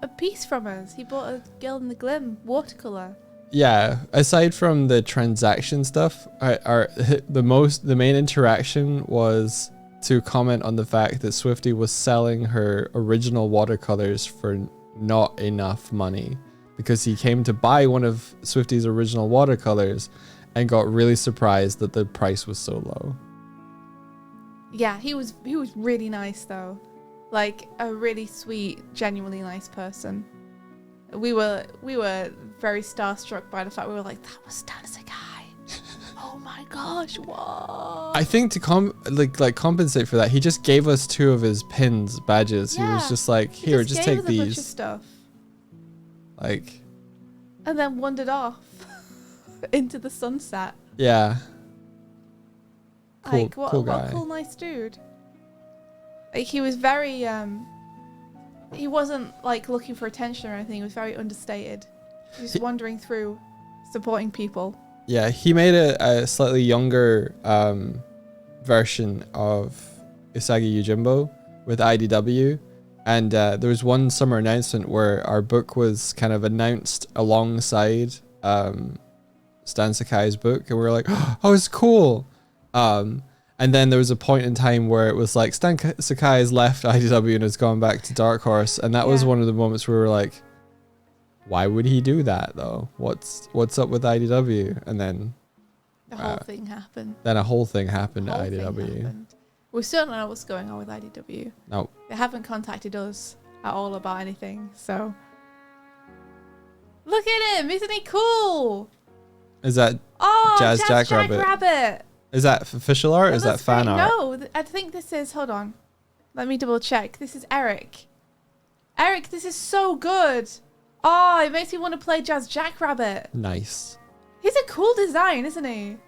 A: a piece from us. He bought a Girl in the Glim watercolor.
B: Yeah, aside from the transaction stuff, the main interaction was to comment on the fact that Swifty was selling her original watercolors for not enough money, because he came to buy one of Swifty's original watercolors and got really surprised that the price was so low.
A: Yeah, he was really nice though. Like a really sweet, genuinely nice person. We were very starstruck by the fact we were like, that was Stan Sakai. Oh my gosh, what?
B: I think to compensate for that, he just gave us 2 of his pins, badges.
A: Yeah,
B: he was just like,
A: he
B: here, just
A: gave
B: take
A: us a bunch of
B: these.
A: stuff.
B: Like,
A: And then wandered off into the sunset.
B: yeah. Cool,
A: Like what,
B: cool
A: what
B: guy.
A: a cool, nice dude. Like he was very he wasn't like looking for attention or anything. He was very understated. He was wandering through, supporting people.
B: Yeah, he made a slightly younger version of Usagi Yojimbo with IDW, and there was one summer announcement where our book was kind of announced alongside Stan Sakai's book, and we were like, oh, it's cool. And then there was a point in time where it was like Stan Sakai has left IDW and has gone back to Dark Horse, and that was one of the moments where we were like, why would he do that though? What's up with IDW? And then
A: The whole thing happened.
B: then a whole thing happened at
A: Whole thing
B: IDW.
A: happened. We still don't know what's going on with IDW.
B: No.
A: They haven't contacted us at all about anything, so. Look at him! Isn't he cool?
B: Is that
A: Oh,
B: Jazz
A: Jazz
B: Jackrabbit?
A: Jackrabbit!
B: Is that official art or is that
A: looks
B: fan
A: great.
B: art?
A: No, I think this is. Hold on. Let me double check. This is Eric. Eric, this is so good. Oh, it makes me want to play Jazz Jackrabbit.
B: Nice.
A: He's a cool design, isn't he?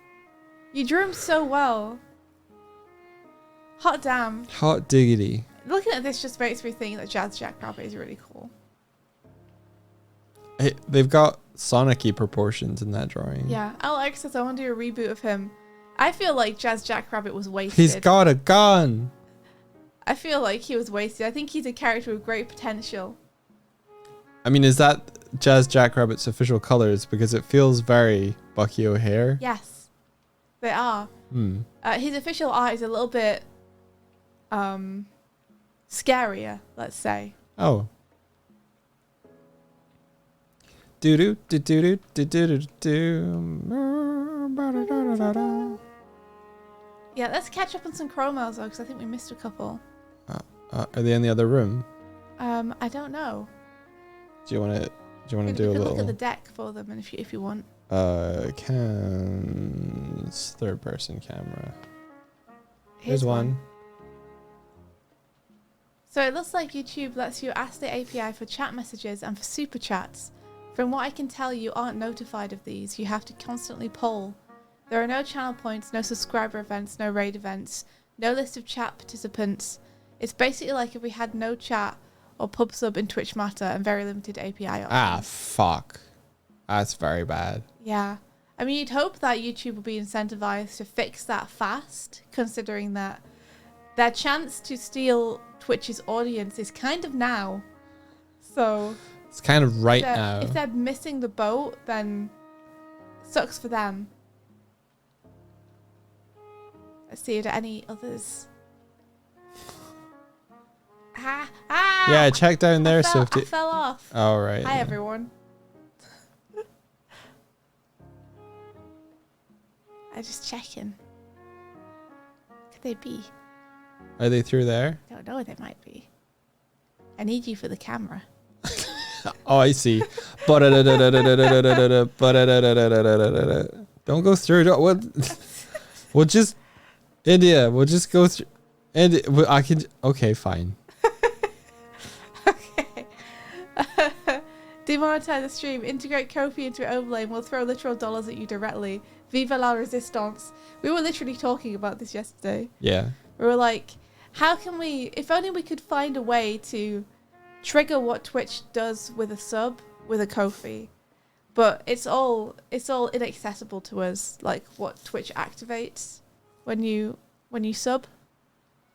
A: You drew him so well. Hot damn.
B: Hot diggity.
A: Looking at this just makes me think that Jazz Jackrabbit is really cool.
B: They've got Sonic-y proportions in that drawing.
A: Yeah. Alex says I want to do a reboot of him. I feel like Jazz Jackrabbit was wasted.
B: He's got a gun.
A: I feel like he was wasted. I think he's a character with great potential.
B: I mean, is that Jazz Jackrabbit's official colors? Because it feels very Bucky O'Hare.
A: Yes, they are. His official art is a little bit scarier, let's say.
B: Oh. Do do do do do do do do.
A: Yeah, let's catch up on some chromos though, because I think we missed a couple.
B: Are they in the other room?
A: I don't know.
B: Do you want to do a
A: We
B: little?
A: can look at the deck for them, and if you want.
B: It's third person camera. Here's one.
A: So it looks like YouTube lets you ask the API for chat messages and for super chats. From what I can tell, you aren't notified of these. You have to constantly poll. There are no channel points, no subscriber events, no raid events, no list of chat participants. It's basically like if we had no chat or pub sub in Twitch Matter and very limited API options.
B: Ah, fuck. That's very bad.
A: Yeah. I mean, you'd hope that YouTube would be incentivized to fix that fast, considering that their chance to steal Twitch's audience is kind of now. So
B: It's kind of right now.
A: if they're missing the boat, then it sucks for them. Let's see, are there any others?
B: Yeah, check down there,
A: I
B: Swifty.
A: fell off.
B: Oh, right.
A: Hi,
B: yeah.
A: everyone. I'm just checking. Could they be?
B: Are they through there?
A: I don't know, they might be. I need you for the camera.
B: Oh, I see. Don't go through. We'll just... India, we'll just go through... And I can... Okay, fine.
A: Okay. Demonetize the stream. Integrate Kofi into your overlay and we'll throw literal dollars at you directly. Viva la resistance. We were literally talking about this yesterday.
B: Yeah.
A: We were like, how can we... If only we could find a way to trigger what Twitch does with a sub, with a Kofi. But it's all inaccessible to us, like what Twitch activates when you sub.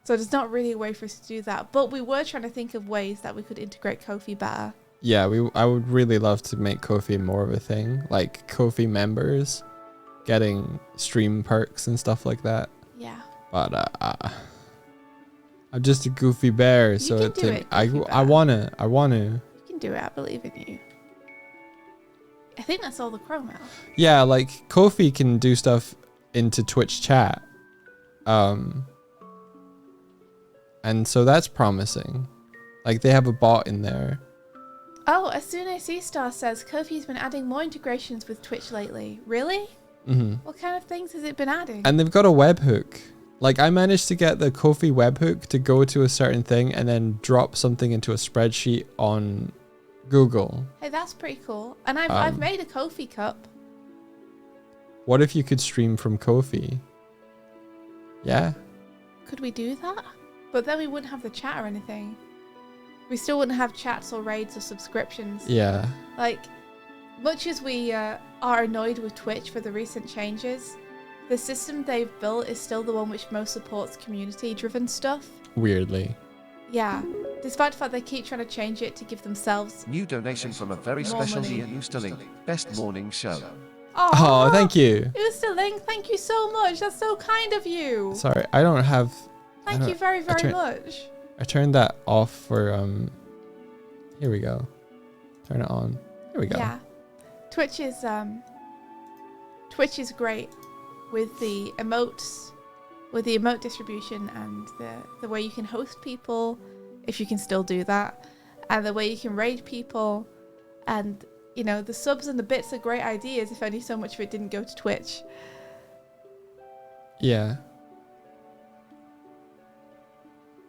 A: So there's not really a way for us to do that. But we were trying to think of ways that we could integrate Kofi better.
B: Yeah, I would really love to make Kofi more of a thing. Like Kofi members getting stream perks and stuff like that.
A: Yeah.
B: But I'm just a goofy bear, so
A: can do it,
B: I
A: Goofy
B: wanna.
A: You can do it. I believe in you. I think that's all the chromo.
B: Yeah, like Kofi can do stuff into Twitch chat. And so that's promising. Like they have a bot in there.
A: Oh, Asune C-Star says Kofi's been adding more integrations with Twitch lately. Really?
B: Mm-hmm.
A: What kind of things has it been adding?
B: And they've got a webhook. Like I managed to get the Kofi webhook to go to a certain thing and then drop something into a spreadsheet on Google.
A: Hey, that's pretty cool. And I've made a Kofi cup.
B: What if you could stream from Kofi? Yeah.
A: Could we do that? But then we wouldn't have the chat or anything. We still wouldn't have chats or raids or subscriptions.
B: Yeah.
A: Like, much as we are annoyed with Twitch for the recent changes, the system they've built is still the one which most supports community-driven stuff.
B: Weirdly.
A: Yeah. Despite the fact they keep trying to change it to give themselves...
F: New donation from a very
A: More
F: special
A: money.
F: Ian Eusterling. Best morning show.
B: Oh, thank you.
A: Eusterling, thank you so much. That's so kind of you.
B: Sorry, I don't have...
A: Thank you very, very much.
B: I turned that off for here we go. Turn it on. Here we go.
A: Yeah. Twitch is great with the emotes, with the emote distribution and the way you can host people, if you can still do that, and the way you can raid people, and you know, the subs and the bits are great ideas, if only so much of it didn't go to Twitch.
B: Yeah.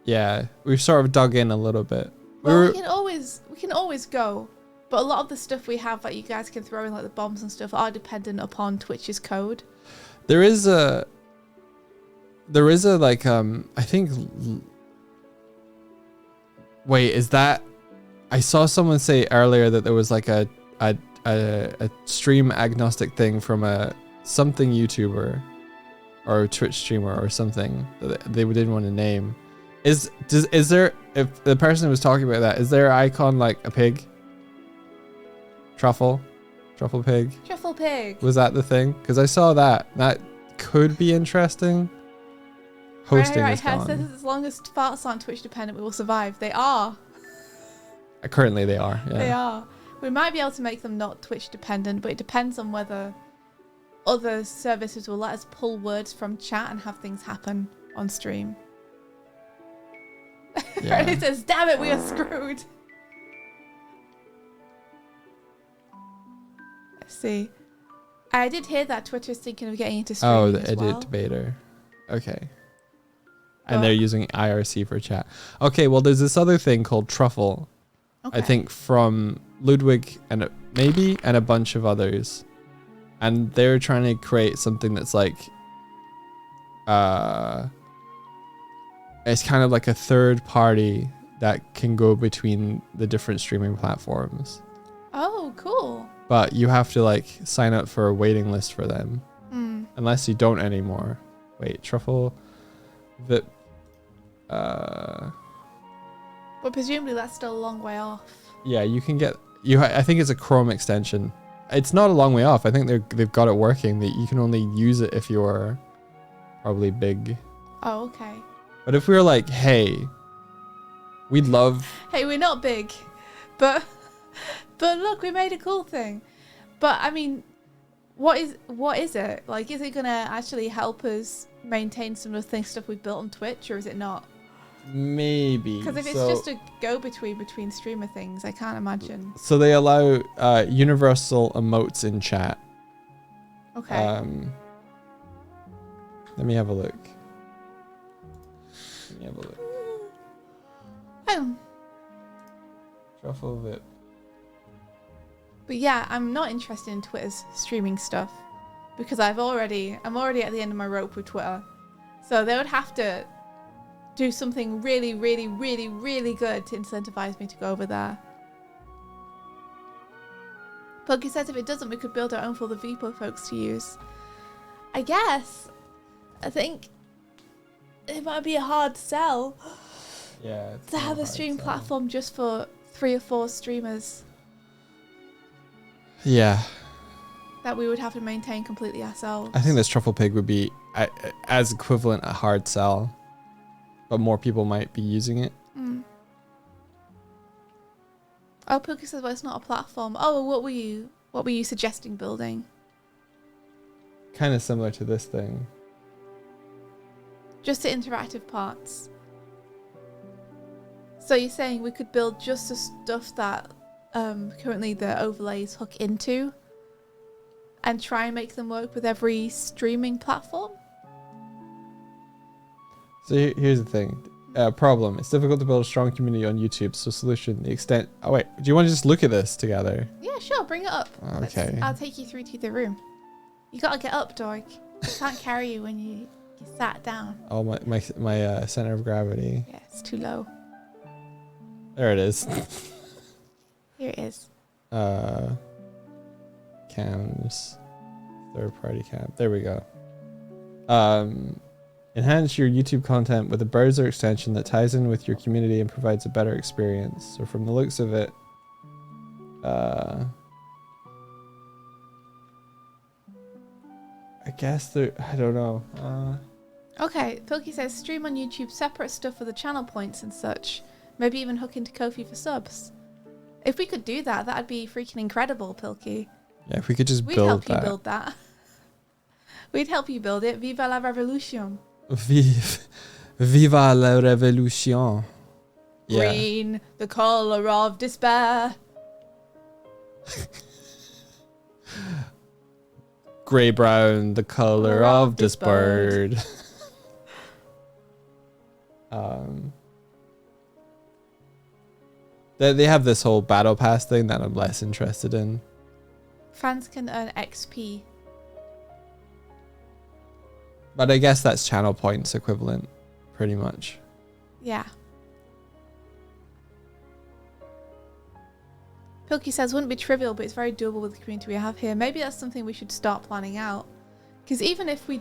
B: Yeah, we've sort of dug in a little bit.
A: Well, we can always go, But a lot of the stuff we have that you guys can throw in, like the bombs and stuff, are dependent upon Twitch's code.
B: There is a like I think. Wait, is that? I saw someone say earlier that there was like a stream agnostic thing from a something YouTuber or a Twitch streamer or something that they didn't want to name. Is there, if the person who was talking about that, is their icon like a pig? Truffle pig?
A: Truffle pig.
B: Was that the thing? Because I saw that. That could be interesting. Hosting is gone.
A: Says as long as farts aren't Twitch dependent, we will survive. They are.
B: Currently they are. Yeah.
A: They are. We might be able to make them not Twitch dependent, but it depends on whether other services will let us pull words from chat and have things happen on stream.
B: Yeah.
A: It says, damn it, we are screwed. Let's see. I did hear that Twitter's thinking of getting into streaming.
B: Oh, the
A: as
B: edit
A: well.
B: debater. Okay.
A: But-
B: And they're using IRC for chat. Okay, well, there's this other thing called Truffle.
A: Okay.
B: I think from Ludwig and a bunch of others. And they're trying to create something that's like it's kind of like a third party that can go between the different streaming platforms.
A: Oh, cool.
B: But you have to like sign up for a waiting list for them. Unless you don't anymore. Wait, Truffle VIP.
A: But presumably that's still a long way off.
B: Yeah, you can get I think it's a Chrome extension. It's not a long way off. I think they've got it working that you can only use it if you're probably big.
A: Oh, okay.
B: But if we were like, hey, we'd love.
A: Hey, we're not big, but look, we made a cool thing. But I mean, what is it? Like, is it gonna actually help us maintain some of the stuff we've built on Twitch, or is it not?
B: Maybe.
A: Because if it's just a go-between streamer things, I can't imagine.
B: So they allow universal emotes in chat.
A: Okay.
B: Let me have a look. Truffle VIP.
A: But yeah, I'm not interested in Twitter's streaming stuff because I'm already at the end of my rope with Twitter. So they would have to do something really, really, really, really good to incentivize me to go over there. Puggy says if it doesn't, we could build our own for the VPO folks to use. I guess. I think it might be a hard sell
B: Yeah.
A: to have a stream platform just for 3 or 4 streamers
B: Yeah.
A: that we would have to maintain completely ourselves.
B: I think this Truffle Pig would be as equivalent a hard sell, but more people might be using it.
A: Oh, Pookie says, well, it's not a platform. Oh, well, what were you suggesting building?
B: Kind of similar to this thing.
A: Just the interactive parts. So you're saying we could build just the stuff that currently the overlays hook into and try and make them work with every streaming platform?
B: So here's the thing. Problem. It's difficult to build a strong community on YouTube. So solution, the extent. Oh wait, do you want to just look at this together?
A: Yeah, sure. Bring it up.
B: Okay.
A: I'll take you through to the room. You gotta get up, Doig. I can't carry you when you sat down.
B: Oh, my center of gravity.
A: Yeah, it's too low.
B: There it is.
A: Here it is.
B: Cams. Third party cam. There we go. Enhance your YouTube content with a browser extension that ties in with your community and provides a better experience. So from the looks of it, I guess I don't know.
A: Okay, Pilkey says stream on YouTube separate stuff for the channel points and such. Maybe even hook into Ko-fi for subs. If we could do that, that'd be freaking incredible, Pilkey.
B: Yeah, if we could just
A: We'd
B: build
A: help
B: that.
A: you build that. We'd help you build it. Viva la revolution.
B: Viva la revolution. Yeah.
A: Green, the color of despair.
B: Grey brown, the color of this bird. They have this whole battle pass thing that I'm less interested in.
A: Fans can earn XP.
B: But I guess that's channel points equivalent, pretty much.
A: Yeah. Pilky says, wouldn't be trivial, but it's very doable with the community we have here. Maybe that's something we should start planning out. Because even if we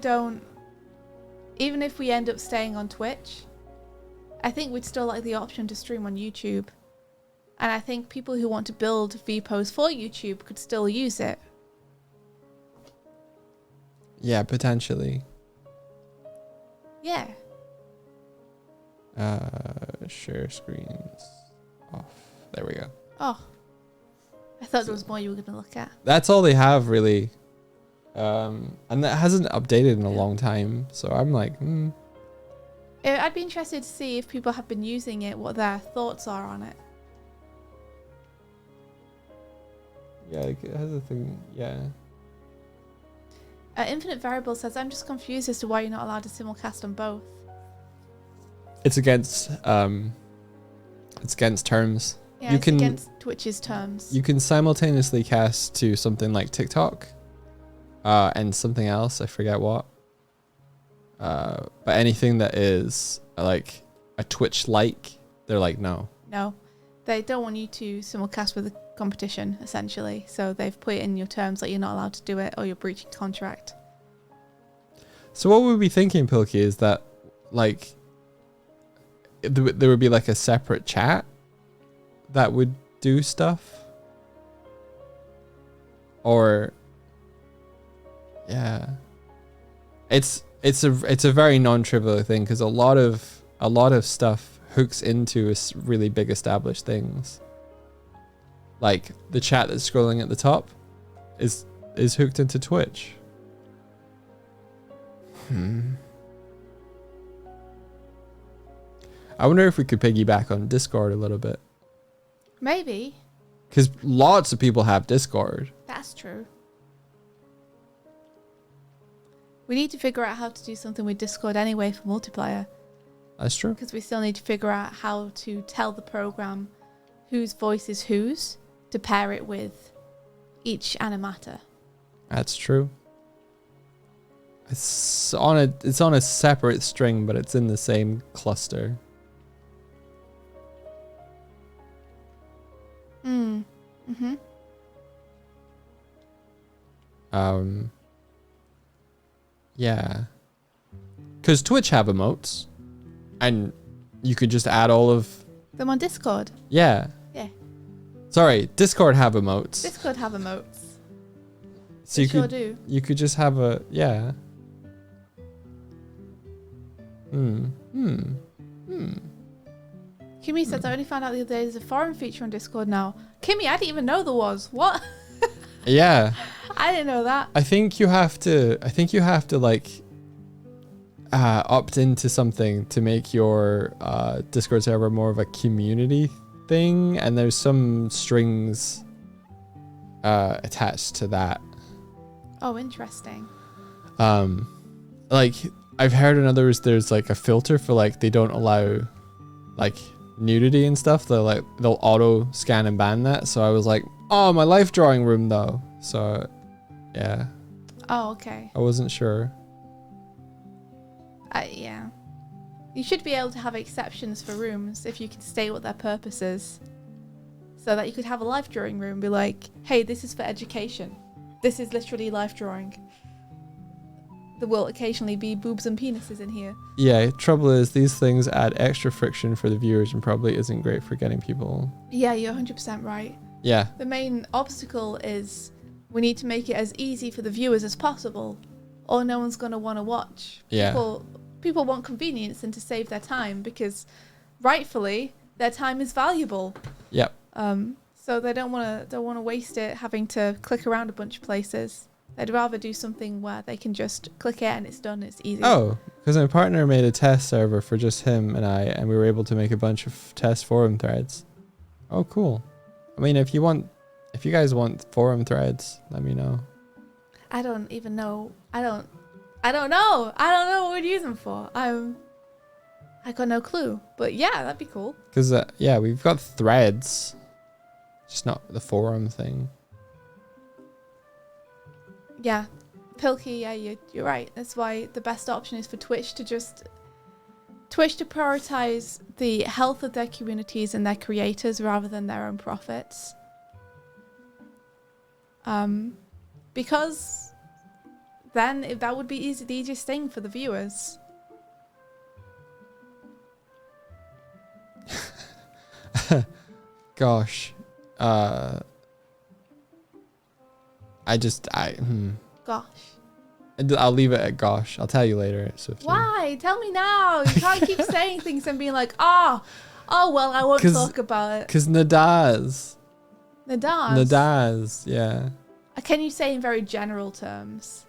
A: end up staying on Twitch, I think we'd still like the option to stream on YouTube. And I think people who want to build VPOs for YouTube could still use it.
B: Yeah, potentially.
A: Yeah.
B: Share screens off. There we go.
A: Oh. I thought there was more you were going to look at.
B: That's all they have, really. And that hasn't updated in a long time. So I'm like,
A: I'd be interested to see if people have been using it, what their thoughts are on it.
B: Yeah, it has a thing. Yeah.
A: Infinite Variable says, I'm just confused as to why you're not allowed to simulcast on both.
B: It's against terms.
A: Yeah, it's against Twitch's terms.
B: You can simultaneously cast to something like TikTok, and something else, I forget what. But anything that is like a Twitch-like, they're like, no.
A: No, they don't want you to simulcast with the competition, essentially. So they've put it in your terms that you're not allowed to do it, or you're breaching contract.
B: So what we'd be thinking, Pilky, is that like there would be like a separate chat that would do stuff, or yeah, it's a very non-trivial thing because a lot of stuff hooks into really big established things. Like the chat that's scrolling at the top is hooked into Twitch. I wonder if we could piggyback on Discord a little bit.
A: Maybe.
B: Because lots of people have Discord.
A: That's true. We need to figure out how to do something with Discord anyway for multiplayer.
B: That's true.
A: Because we still need to figure out how to tell the program whose voice is whose to pair it with each animator.
B: That's true. It's on a separate string, but it's in the same cluster. Yeah. Because Twitch have emotes, and you could just add all of
A: them on Discord.
B: Yeah.
A: Yeah.
B: Sorry, Discord have emotes.
A: Discord have emotes.
B: So you
A: sure
B: could
A: do.
B: You could just have a yeah.
A: Kimmy says, I only found out the other day there's a forum feature on Discord now. Kimmy, I didn't even know there was. What?
B: Yeah.
A: I didn't know that.
B: I think you have to like opt into something to make your Discord server more of a community thing, and there's some strings attached to that.
A: Oh, interesting.
B: Like I've heard in others there's like a filter for like they don't allow like nudity and stuff. They'll auto scan and ban that. So I was like, oh, my life drawing room though. So yeah.
A: Oh, okay.
B: I wasn't sure.
A: Yeah. You should be able to have exceptions for rooms if you can state what their purpose is. So that you could have a life drawing room and be like, hey, this is for education. This is literally life drawing. There will occasionally be boobs and penises in here.
B: Yeah, trouble is these things add extra friction for the viewers and probably isn't great for getting people.
A: Yeah, you're 100% right.
B: Yeah.
A: The main obstacle is we need to make it as easy for the viewers as possible, or no one's going to want to watch.
B: Yeah.
A: People want convenience and to save their time because rightfully their time is valuable.
B: Yep.
A: So they don't want to waste it having to click around a bunch of places. They'd rather do something where they can just click it and it's done. It's easy.
B: Oh, because my partner made a test server for just him and I, and we were able to make a bunch of test forum threads. Oh, cool. I mean, if you guys want forum threads, let me know.
A: I don't even know. I don't know. I don't know what we'd use them for. I got no clue. But yeah, that'd be cool.
B: Because, yeah, we've got threads. Just not the forum thing.
A: Yeah. Pilkey, yeah, you're right. That's why the best option is for Twitch to prioritize the health of their communities and their creators rather than their own profits. Because then that would be the easiest thing for the viewers.
B: Gosh.
A: Gosh.
B: I'll leave it at gosh. I'll tell you later, Swifty.
A: Why? Tell me now. You can't keep saying things and being like, oh well, I won't talk about it.
B: Because Nadaz.
A: Nadaz?
B: Yeah.
A: Can you say in very general terms?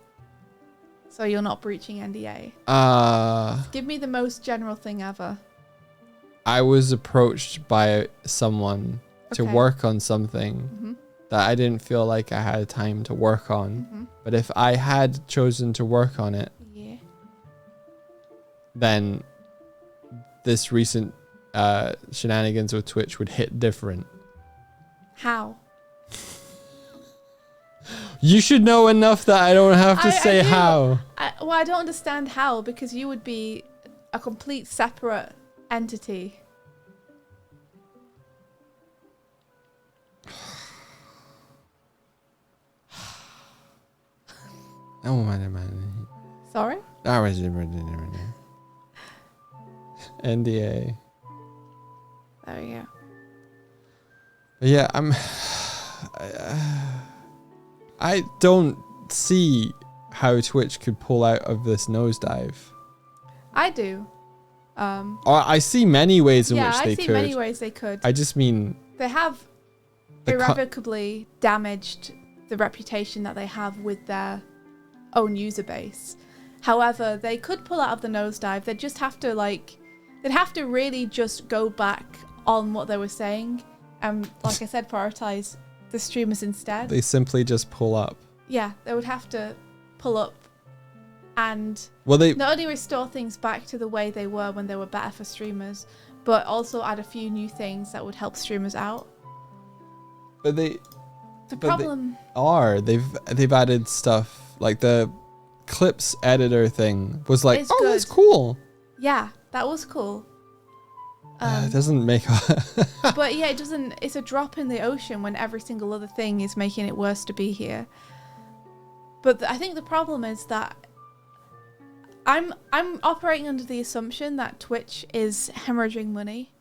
A: So you're not breaching NDA.
B: Give
A: me the most general thing ever.
B: I was approached by someone to work on something that I didn't feel like I had time to work on. But if I had chosen to work on it, then this recent shenanigans with Twitch would hit different.
A: How?
B: You should know enough that I don't have to say how.
A: I don't understand how, because you would be a complete separate entity.
B: Oh man.
A: Sorry?
B: NDA.
A: There we go.
B: But yeah, I don't see how Twitch could pull out of this nosedive.
A: I do.
B: I see many ways in which they could.
A: Yeah, I see many ways they could.
B: I just mean
A: they have irrevocably damaged the reputation that they have with their own user base. However, they could pull out of the nosedive. They'd just have to they'd have to really just go back on what they were saying and, like I said, prioritize the streamers instead.
B: They simply just pull up.
A: Yeah, they would have to pull up and not only restore things back to the way they were when they were better for streamers, but also add a few new things that would help streamers out.
B: But they've added stuff like the clips editor thing was like, oh, that's cool.
A: Yeah, that was cool.
B: It doesn't make
A: but yeah, it's a drop in the ocean when every single other thing is making it worse to be here. But I think the problem is that I'm operating under the assumption that Twitch is hemorrhaging money.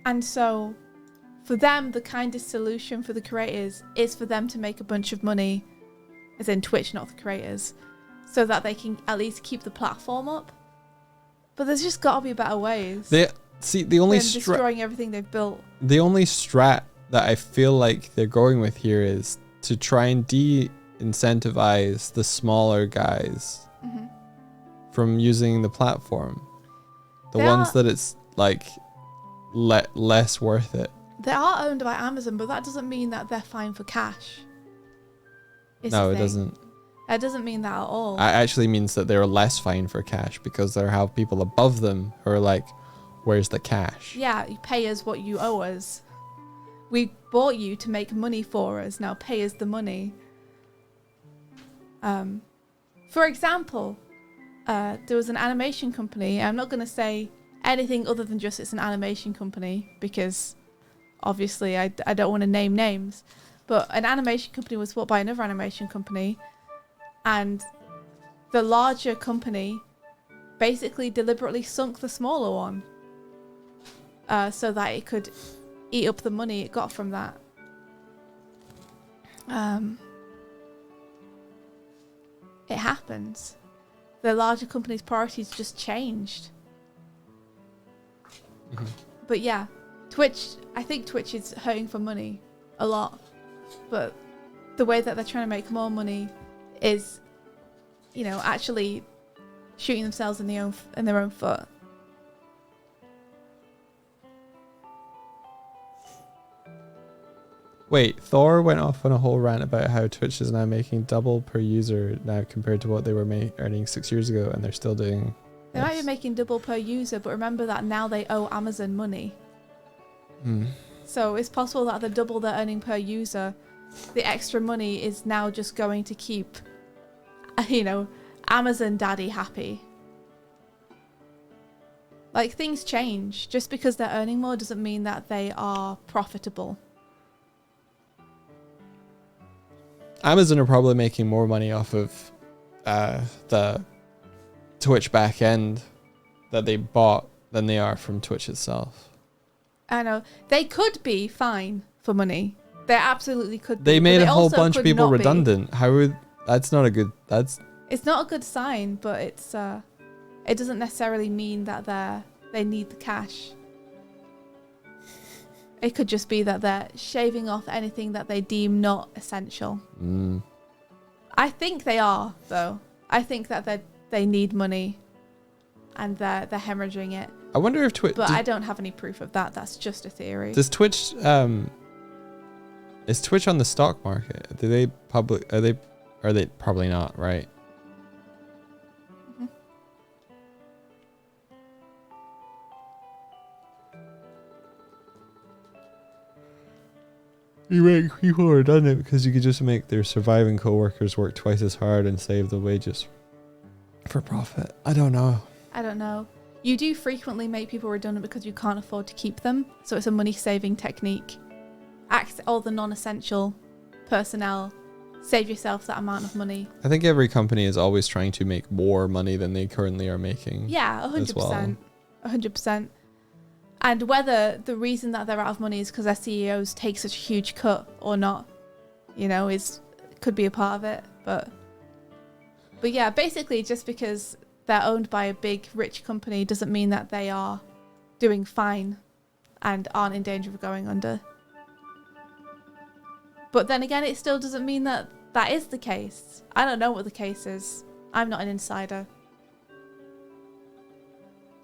A: And so for them, the kindest solution for the creators is for them to make a bunch of money, as in Twitch, not the creators, so that they can at least keep the platform up. But there's just got to be better ways.
B: The only
A: destroying everything they've built.
B: The only strat that I feel like they're going with here is to try and de-incentivize the smaller guys from using the platform. The ones that it's less worth it.
A: They are owned by Amazon, but that doesn't mean that they're fine for cash.
B: No, it doesn't.
A: That doesn't mean that at all.
B: It actually means that they're less fine for cash because they have people above them who are like, where's the cash?
A: Yeah, you pay us what you owe us. We bought you to make money for us. Now pay us the money. For example, there was an animation company. I'm not going to say anything other than just it's an animation company because obviously I don't want to name names. But an animation company was bought by another animation company, and the larger company basically deliberately sunk the smaller one so that it could eat up the money it got from that. It happens. The larger company's priorities just changed. But yeah, I think Twitch is hurting for money a lot. But the way that they're trying to make more money is, actually shooting themselves in their own foot.
B: Wait, Thor went off on a whole rant about how Twitch is now making double per user now compared to what they were earning 6 years ago, and they're still doing
A: They might be
B: Yes.
A: making double per user, but remember that now they owe Amazon money.
B: Mm.
A: So it's possible that the double they're earning per user, the extra money is now just going to keep, Amazon daddy happy. Like, things change. Just because they're earning more doesn't mean that they are profitable.
B: Amazon are probably making more money off of the Twitch back end that they bought than they are from Twitch itself.
A: I know. They could be fine for money. They absolutely could be.
B: They
A: but
B: made a whole
A: also
B: bunch of
A: could
B: people
A: not be.
B: redundant. How would that's not a good
A: It's not a good sign, but it doesn't necessarily mean that they need the cash. It could just be that they're shaving off anything that they deem not essential. I think they are, though. I think that they need money and they're hemorrhaging it.
B: I wonder if Twitch.
A: But I don't have any proof of that. That's just a theory.
B: Does Twitch is Twitch on the stock market? Do they public? Are they probably not, right?
A: Mhm.
B: You make people redundant because you could just make their surviving co-workers work twice as hard and save the wages for profit. I don't know.
A: I don't know. You do frequently make people redundant because you can't afford to keep them. So it's a money-saving technique. All the non-essential personnel. Save yourself that amount of money.
B: I think every company is always trying to make more money than they currently are making.
A: Yeah, 100%.
B: as well.
A: 100%. And whether the reason that they're out of money is because their CEOs take such a huge cut or not, could be a part of it. But yeah, basically just because they're owned by a big, rich company doesn't mean that they are doing fine and aren't in danger of going under. But then again, it still doesn't mean that that is the case. I don't know what the case is. I'm not an insider.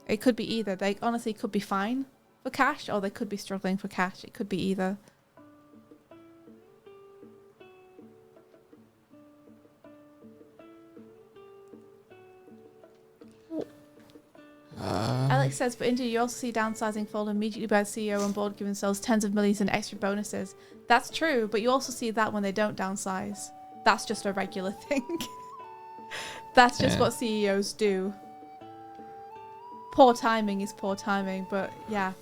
A: It could be either. They honestly could be fine for cash or they could be struggling for cash. It could be either. Alex says, but India, you also see downsizing fall immediately by the CEO on board giving themselves tens of millions in extra bonuses. That's true, but you also see that when they don't downsize. That's just a regular thing. That's just what CEOs do. Poor timing is poor timing, but yeah.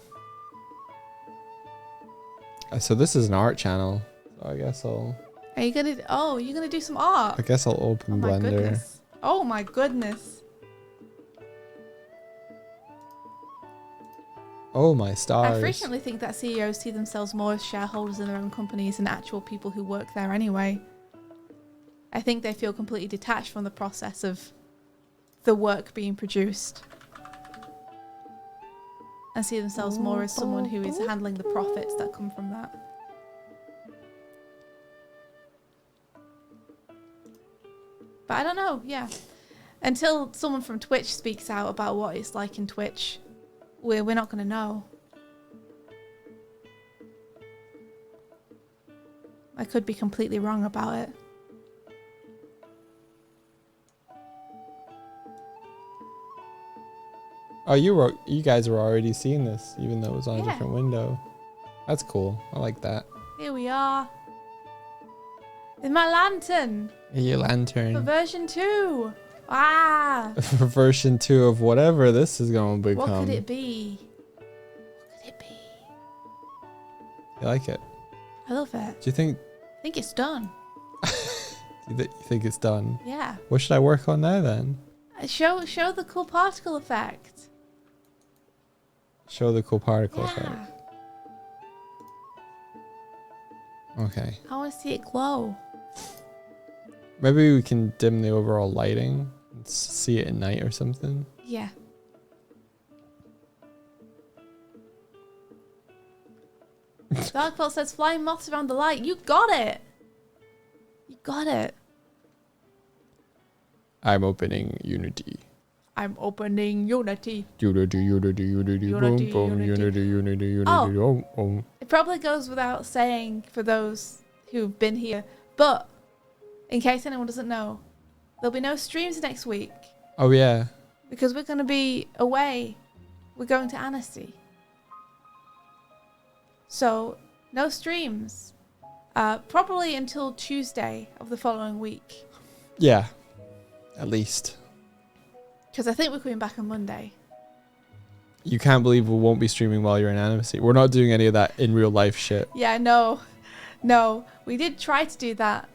B: So this is an art channel. So I guess I'll.
A: Are you gonna? Oh, you're gonna do some art.
B: I guess I'll open
A: Oh my
B: Blender.
A: goodness. Oh my goodness.
B: Oh my stars.
A: I frequently think that CEOs see themselves more as shareholders in their own companies than actual people who work there anyway. I think they feel completely detached from the process of the work being produced. And see themselves more as someone who is handling the profits that come from that. But I don't know, yeah. Until someone from Twitch speaks out about what it's like in Twitch, we're not going to know. I could be completely wrong about it.
B: Oh, you guys were already seeing this, even though it was on a
A: Yeah.
B: different window. That's cool. I like that.
A: Here we are. In my lantern
B: Your
A: for
B: lantern.
A: version 2. Ah!
B: For version 2 of whatever this is going to become.
A: What could it be? What could it be?
B: You like it?
A: I love it.
B: Do you think
A: I think it's done.
B: you think it's done?
A: Yeah.
B: What should I work on now then?
A: Show the cool particle effect.
B: Show the cool particle
A: Yeah.
B: effect. Okay.
A: I want to see it glow.
B: Maybe we can dim the overall lighting and see it at night or something.
A: Yeah. Darkbolt says flying moths around the light. You got it. You got it.
B: I'm opening Unity.
A: I'm opening Unity.
B: Unity, Unity, Unity,
A: Unity,
B: boom, boom,
A: Unity.
B: Unity, Unity, Unity,
A: Oh.
B: oh.
A: It probably goes without saying for those who've been here, but in case anyone doesn't know, there'll be no streams next week.
B: Oh yeah.
A: because we're going to be away. We're going to Annecy. So, no streams. Probably until Tuesday of the following week.
B: Yeah. At least.
A: Because I think we're coming back on Monday.
B: You can't believe we won't be streaming while you're in Annecy. We're not doing any of that in real life shit.
A: Yeah, no. We did try to do that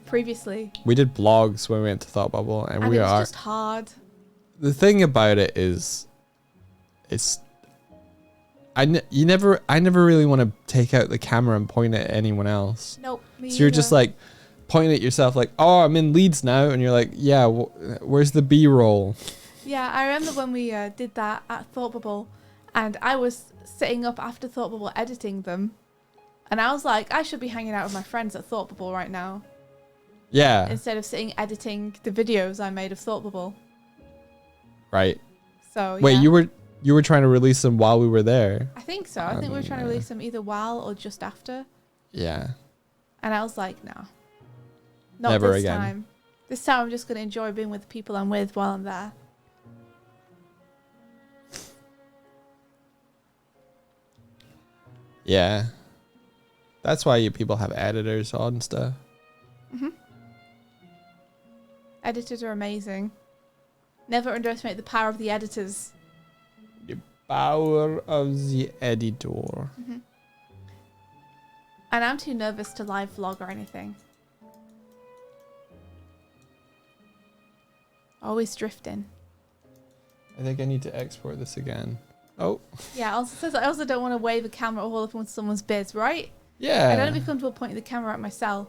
A: previously.
B: We did blogs when we went to Thought Bubble, and
A: And
B: we
A: it was
B: are.
A: just hard.
B: The thing about it is, I never really want to take out the camera and point it at anyone else.
A: Nope. Me
B: So you're just
A: either.
B: like pointing at yourself, like, oh, I'm in Leeds now, and you're like, yeah, where's the B-roll?
A: Yeah, I remember when we did that at Thought Bubble, and I was sitting up after Thought Bubble editing them, and I was like, I should be hanging out with my friends at Thought Bubble right now,
B: Yeah,
A: instead of sitting editing the videos I made of Thought Bubble.
B: right.
A: So
B: Wait,
A: yeah.
B: you were trying to release them while we were there.
A: I think so. I think we were trying to release them either while or just after,
B: Yeah.
A: and I was like, no, not
B: Never
A: this
B: again.
A: time. This time I'm just gonna enjoy being with the people I'm with while I'm there.
B: Yeah. That's why you people have editors on stuff.
A: Editors are amazing. Never underestimate the power of the editors.
B: The power of the editor.
A: And I'm too nervous to live vlog or anything. Always drifting.
B: I think I need to export this again. Oh.
A: Yeah, also says I also don't want to wave a camera all up in someone's biz, right?
B: Yeah.
A: I don't want to be comfortable pointing the camera at myself.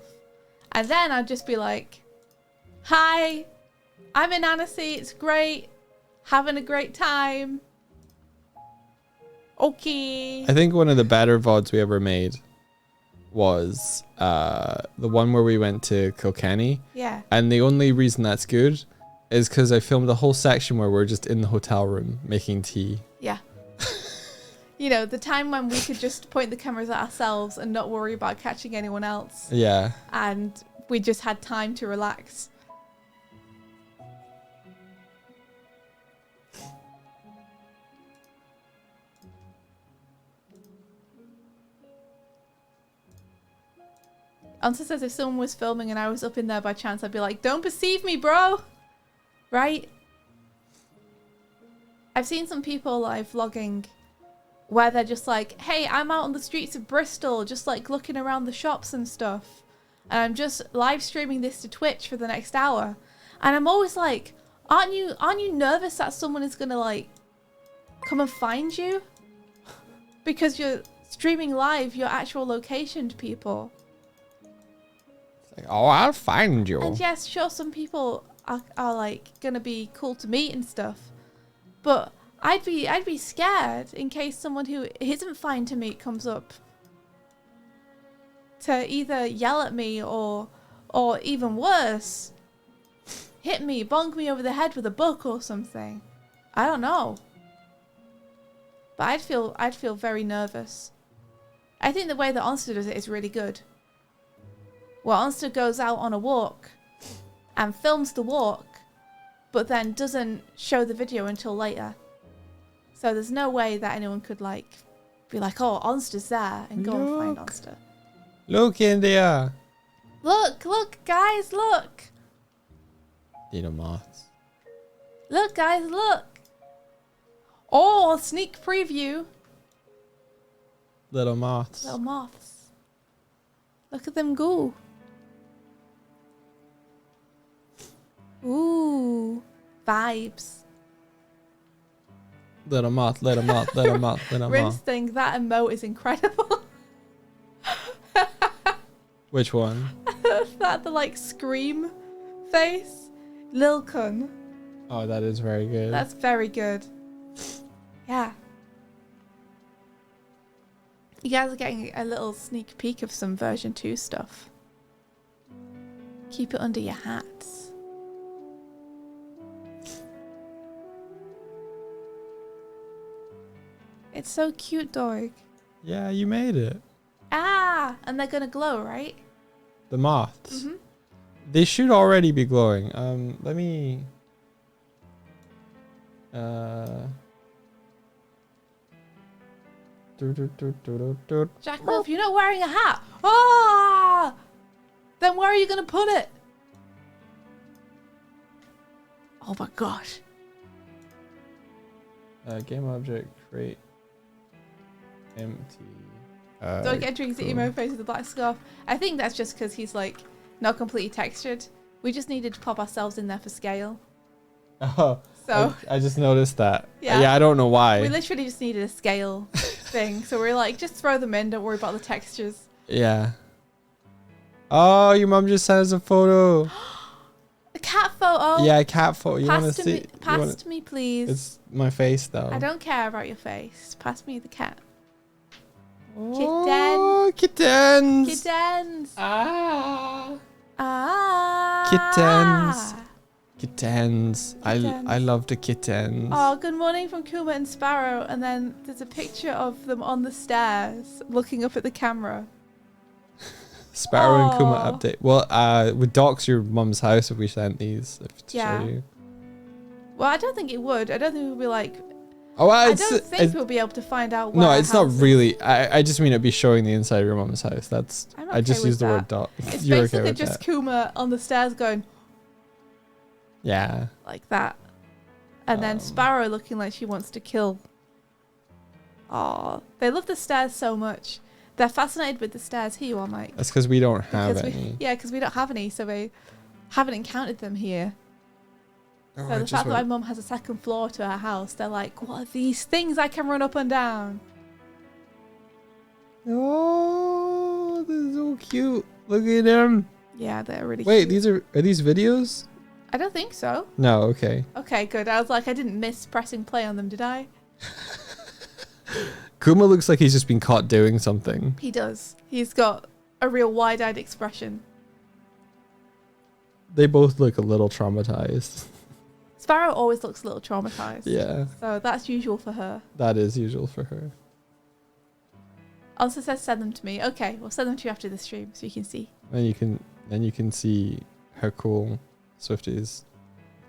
A: And then I'd just be like, hi, I'm in Annecy, it's great. Having a great time. Okay.
B: I think one of the better VODs we ever made was the one where we went to Kilkenny.
A: Yeah.
B: And the only reason that's good is because I filmed a whole section where we're just in the hotel room making tea.
A: Yeah. You know, the time when we could just point the cameras at ourselves and not worry about catching anyone else.
B: Yeah.
A: And we just had time to relax. Ansa says if someone was filming and I was up in there by chance, I'd be like, don't perceive me, bro! Right? I've seen some people live vlogging where they're just like, hey, I'm out on the streets of Bristol, just like looking around the shops and stuff. And I'm just live streaming this to Twitch for the next hour. And I'm always like, aren't you nervous that someone is gonna like come and find you? Because you're streaming live your actual location to people.
B: It's like, oh, I'll find you.
A: And yes, sure, some people are like gonna be cool to meet and stuff, but I'd be scared in case someone who isn't fine to meet comes up to either yell at me or even worse, hit me, bonk me over the head with a book or something. I don't know, but I'd feel very nervous. I think the way that Onster does it is really good. Well, Onster goes out on a walk and films the walk, but then doesn't show the video until later. So there's no way that anyone could like be like, oh, Onster's there, and go and find
B: Look.
A: Onster.
B: Look, India.
A: Look, guys, look.
B: Little moths.
A: Look, guys, look. Oh, sneak preview.
B: Little moths.
A: Little moths. Look at them go. Ooh, vibes.
B: Little moth, little moth, little moth, little
A: Rinse
B: moth.
A: thing, that emote is incredible.
B: Which one?
A: That the like scream face. Lil Kun.
B: Oh, that is very good.
A: That's very good. Yeah. You guys are getting a little sneak peek of some version 2 stuff. Keep it under your hats. It's so cute, Doig.
B: Yeah, you made it.
A: Ah! And they're gonna glow, right?
B: The moths.
A: Mm-hmm.
B: They should already be glowing. Let me...
A: Jack Wolf, you're not wearing a hat. Ah! Then where are you going to put it? Oh my gosh.
B: Game object, create, empty.
A: Doig entering his emo face with a black scarf. I think that's just because he's like not completely textured. We just needed to pop ourselves in there for scale.
B: Oh,
A: So
B: I just noticed that.
A: Yeah.
B: Yeah, I don't know why.
A: we literally just needed a scale thing. So we're like, just throw them in. Don't worry about the textures.
B: Yeah. Oh, your mom just sent us a photo.
A: A cat photo.
B: Yeah, a cat photo. You want
A: Pass
B: to
A: to
B: see?
A: me, pass to me, please.
B: It's my face though.
A: I don't care about your face. Pass me the cat.
B: Oh, kittens.
A: Kittens.
B: Ah.
A: Ah.
B: Kittens. I love the kittens.
A: Oh, good morning from Kuma and Sparrow. And then there's a picture of them on the stairs looking up at the camera.
B: Sparrow and Kuma
A: Aw.
B: update. Well, would dox your mum's house if we sent these to
A: Yeah.
B: show you.
A: Well, I don't think it would. I don't think we'd be like.
B: Oh,
A: I don't think we'll be able to find out. Where
B: no,
A: our
B: it's not
A: house is.
B: really. I just mean it'd be showing the inside of your mum's house. That's.
A: I'm
B: I just
A: okay
B: used
A: with
B: the word
A: that.
B: doc.
A: It's
B: You're okay
A: basically
B: with
A: just
B: that.
A: Kuma on the stairs going
B: Yeah.
A: like that, and then Sparrow looking like she wants to kill. Oh, they love the stairs so much. They're fascinated with the stairs. Here you are, Mike.
B: That's because we don't have
A: Because
B: any.
A: because we don't have any, so we haven't encountered them here.
B: Oh,
A: So
B: I
A: the
B: just
A: fact that my
B: went-
A: mum has a second floor to her house, they're like, what are these things I can run up and down?
B: Oh, this is so cute. Look at them.
A: Yeah, they're really
B: Wait,
A: cute.
B: are these videos?
A: I don't think so.
B: No, okay.
A: Okay, good. I was like, I didn't miss pressing play on them, did I?
B: Kuma looks like he's just been caught doing something.
A: He does. He's got a real wide-eyed expression.
B: They both look a little traumatized.
A: Sparrow always looks a little traumatized.
B: Yeah,
A: So that's usual for her.
B: that is usual for her.
A: Also says send them to me. Okay, we'll send them to you after the stream so you can see.
B: Then you can see how cool Swifty's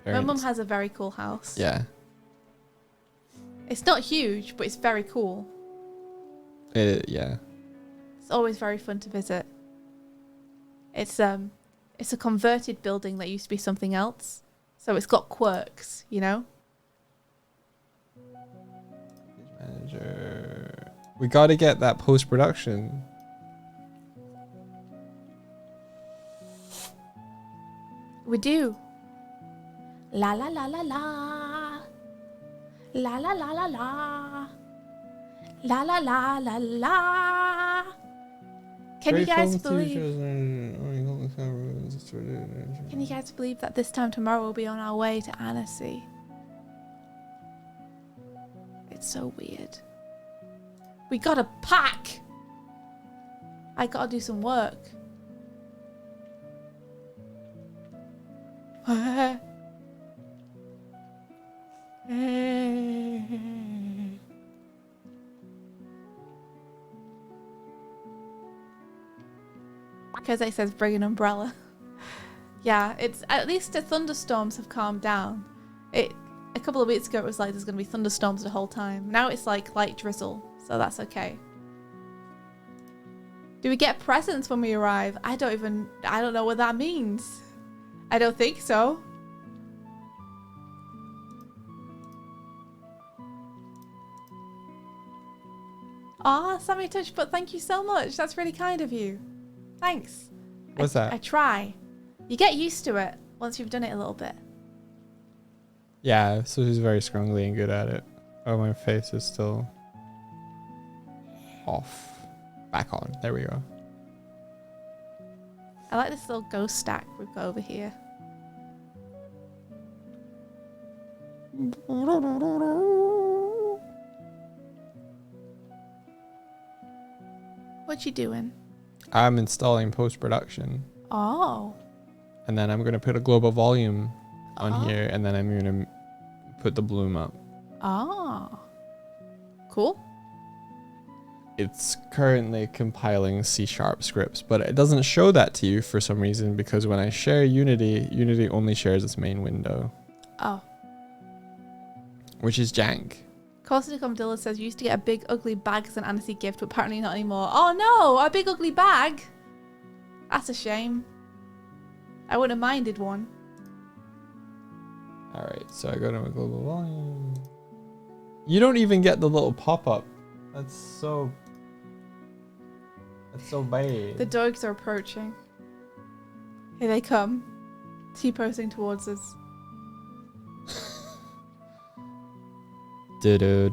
A: My
B: parents.
A: mum has a very cool house.
B: Yeah,
A: It's not huge, but it's very cool.
B: yeah.
A: It's always very fun to visit. It's a converted building that used to be something else. So it's got quirks, you know?
B: Manager. We got to get that post production.
A: We do. La la la la la. La la la la la. La la la la la. Can you guys believe? Can you guys believe that this time tomorrow we'll be on our way to Annecy? It's so weird. We gotta pack. I gotta do some work. Because it says bring an umbrella. Yeah, it's at least the thunderstorms have calmed down. A couple of weeks ago it was like there's gonna be thunderstorms the whole time. Now it's like light drizzle, so that's okay. Do we get presents when we arrive? I don't know what that means. I don't think so. Aw, Sammy Touch, but thank you so much. That's really kind of you. Thanks.
B: What's that?
A: I try. You get used to it once you've done it a little bit.
B: Yeah, so she's very scrungly and good at it. Oh, my face is still off. Back on. There we go.
A: I like this little ghost stack we've got over here. What you doing?
B: I'm installing post production,
A: Oh.
B: and then I'm gonna put a global volume on
A: Oh.
B: here, and then I'm gonna put the bloom up.
A: Ah. Cool.
B: It's currently compiling C# scripts, but it doesn't show that to you for some reason, because when I share Unity, Unity only shares its main window.
A: Oh.
B: Which is jank.
A: Caustic Armadillo says, used to get a big ugly bag as an Annecy gift, but apparently not anymore. Oh no, a big ugly bag. That's a shame. I wouldn't have minded one.
B: Alright, so I go to my global volume. You don't even get the little pop-up. That's so bad.
A: The dogs are approaching. Here they come. T-posing towards us. The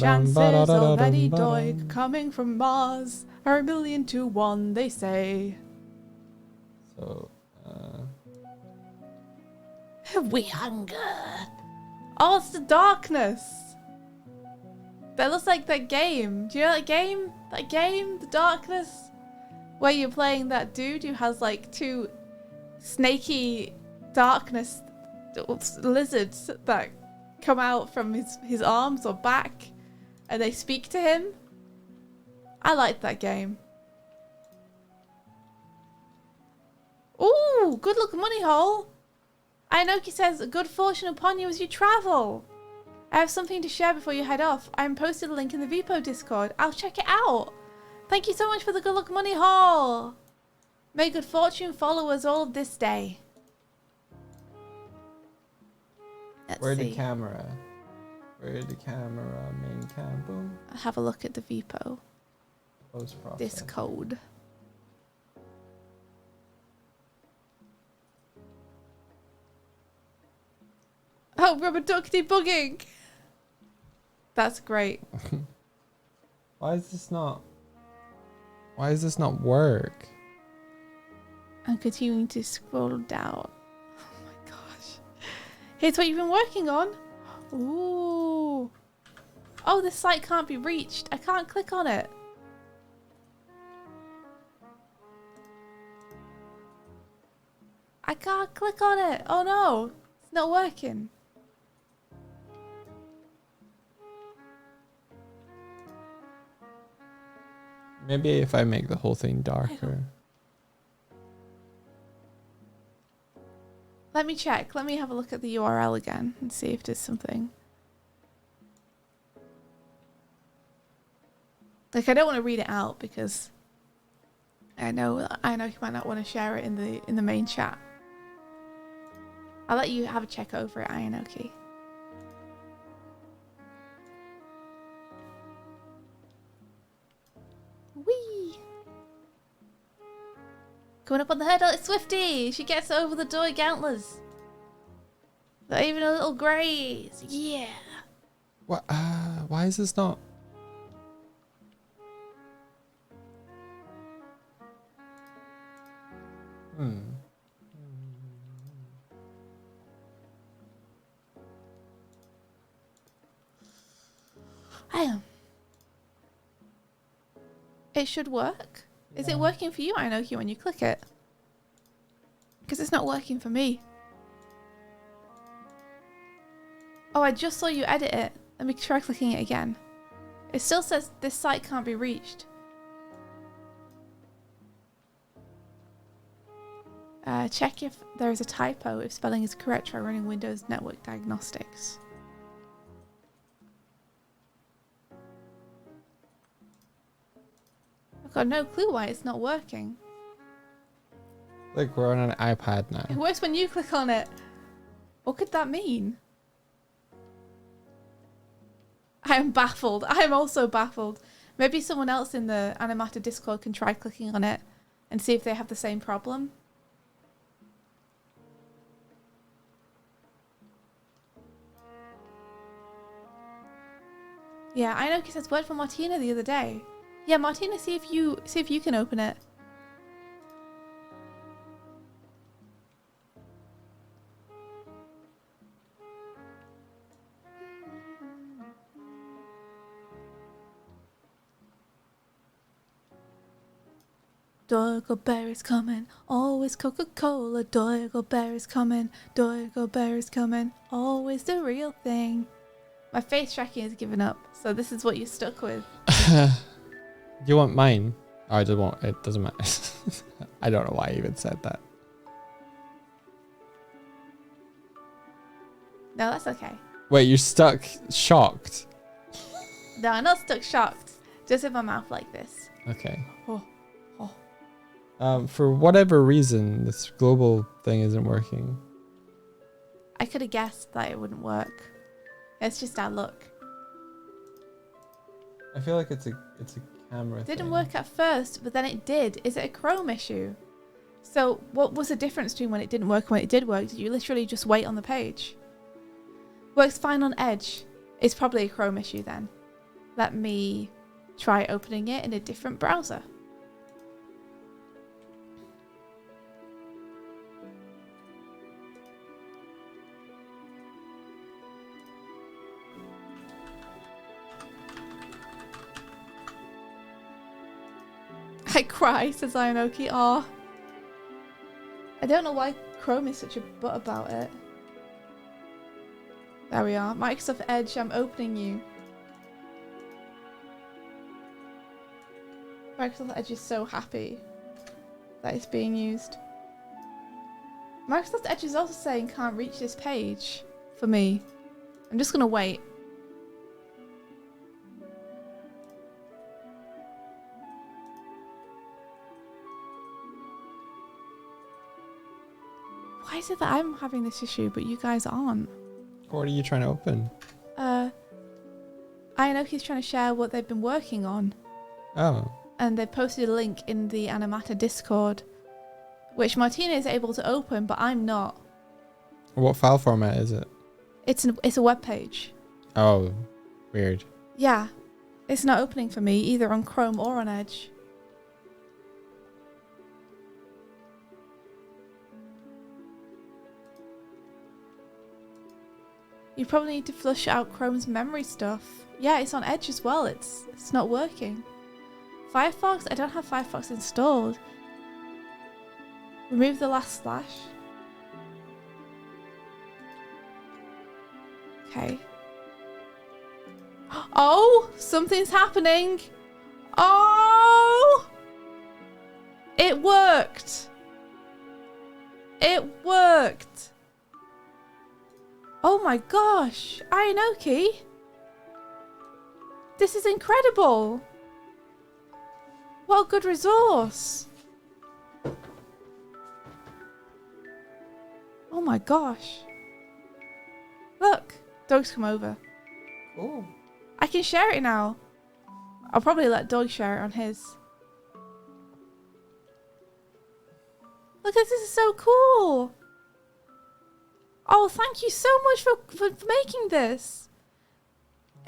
A: chances of any Doig coming from Mars are 1,000,000 to 1, they say.
B: So,
A: We hunger. Oh, it's the darkness. That looks like that game. Do you know that game? That game, The Darkness? Where you're playing that dude who has like 2 snaky darkness lizards that come out from his arms or back and they speak to him. I liked that game. Ooh, good luck money hole. Ainoki says, good fortune upon you as you travel. I have something to share before you head off. I posted a link in the Vipo Discord. I'll check it out. Thank you so much for the good luck money haul. May good fortune follow us all this day.
B: where
A: Let's
B: the
A: see.
B: camera? Where the camera? Main cam, boom.
A: I'll have a look at the Vipo
B: Post process.
A: this code. Oh, rubber duck debugging. That's great.
B: Why is this not work?
A: I'm continuing to scroll down. Oh my gosh. Here's what you've been working on. Ooh. Oh, this site can't be reached. I can't click on it. I can't click on it. Oh no. It's not working.
B: Maybe if I make the whole thing darker.
A: Let me check. Let me have a look at the URL again and see if there's something. Like, I don't want to read it out because I know you might not want to share it in the main chat. I'll let you have a check over it, Ayanoki. Whee! Coming up on the hurdle, it's Swifty! She gets over the Doig antlers. Not even a little graze. Yeah!
B: What? Why is this not?
A: I am. It should work. Is it working for you, Ayanoki, when you click it? Because it's not working for me. Oh, I just saw you edit it. Let me try clicking it again. It still says this site can't be reached. Check if there is a typo. If spelling is correct, try running Windows Network Diagnostics. I've got no clue why it's not working.
B: Look, we're on an iPad now.
A: It works when you click on it. What could that mean? I am baffled. I am also baffled. Maybe someone else in the Animata Discord can try clicking on it and see if they have the same problem. Yeah, I know, because it's worked for Martina the other day. Yeah, Martina, see if you can open it. Doig or berries coming, always Coca-Cola. Doig or berries coming, Doig or berries coming, always the real thing. My face tracking has given up, so this is what you're stuck with.
B: You want mine? Oh, I just won't. It doesn't matter. I don't know why I even said that.
A: No, that's okay.
B: Wait, you're stuck shocked.
A: No, I'm not stuck shocked. Just with my mouth like this.
B: Okay.
A: Oh.
B: For whatever reason, this global thing isn't working.
A: I could have guessed that it wouldn't work. It's just our luck.
B: I feel like it's a camera
A: It didn't
B: thing.
A: work at first, but then it did. Is it a Chrome issue? So what was the difference between when it didn't work and when it did work? Did you literally just wait on the page? Works fine on Edge. It's probably a Chrome issue then. Let me try opening it in a different browser. I cry, says Ionoki. Aw. I don't know why Chrome is such a butt about it. There we are. Microsoft Edge, I'm opening you. Microsoft Edge is so happy that it's being used. Microsoft Edge is also saying can't reach this page for me. I'm just gonna wait. Why is it that I'm having this issue but you guys aren't?
B: What are you trying to open?
A: Ionoki's trying to share what they've been working on.
B: Oh.
A: And they posted a link in the Animata Discord, which Martina is able to open, but I'm not.
B: What file format is it?
A: It's a web page.
B: Oh, weird.
A: Yeah, it's not opening for me either on Chrome or on Edge. You probably need to flush out Chrome's memory stuff. Yeah, it's on Edge as well. It's not working. Firefox? I don't have Firefox installed. Remove the last slash. Okay. Oh, something's happening. Oh! It worked. It worked. Oh my gosh, Ionoki. This is incredible. What a good resource. Oh my gosh. Look, Doig's come over.
B: Oh.
A: I can share it now. I'll probably let Doig share it on his. Look, this is so cool. Oh, thank you so much for making this.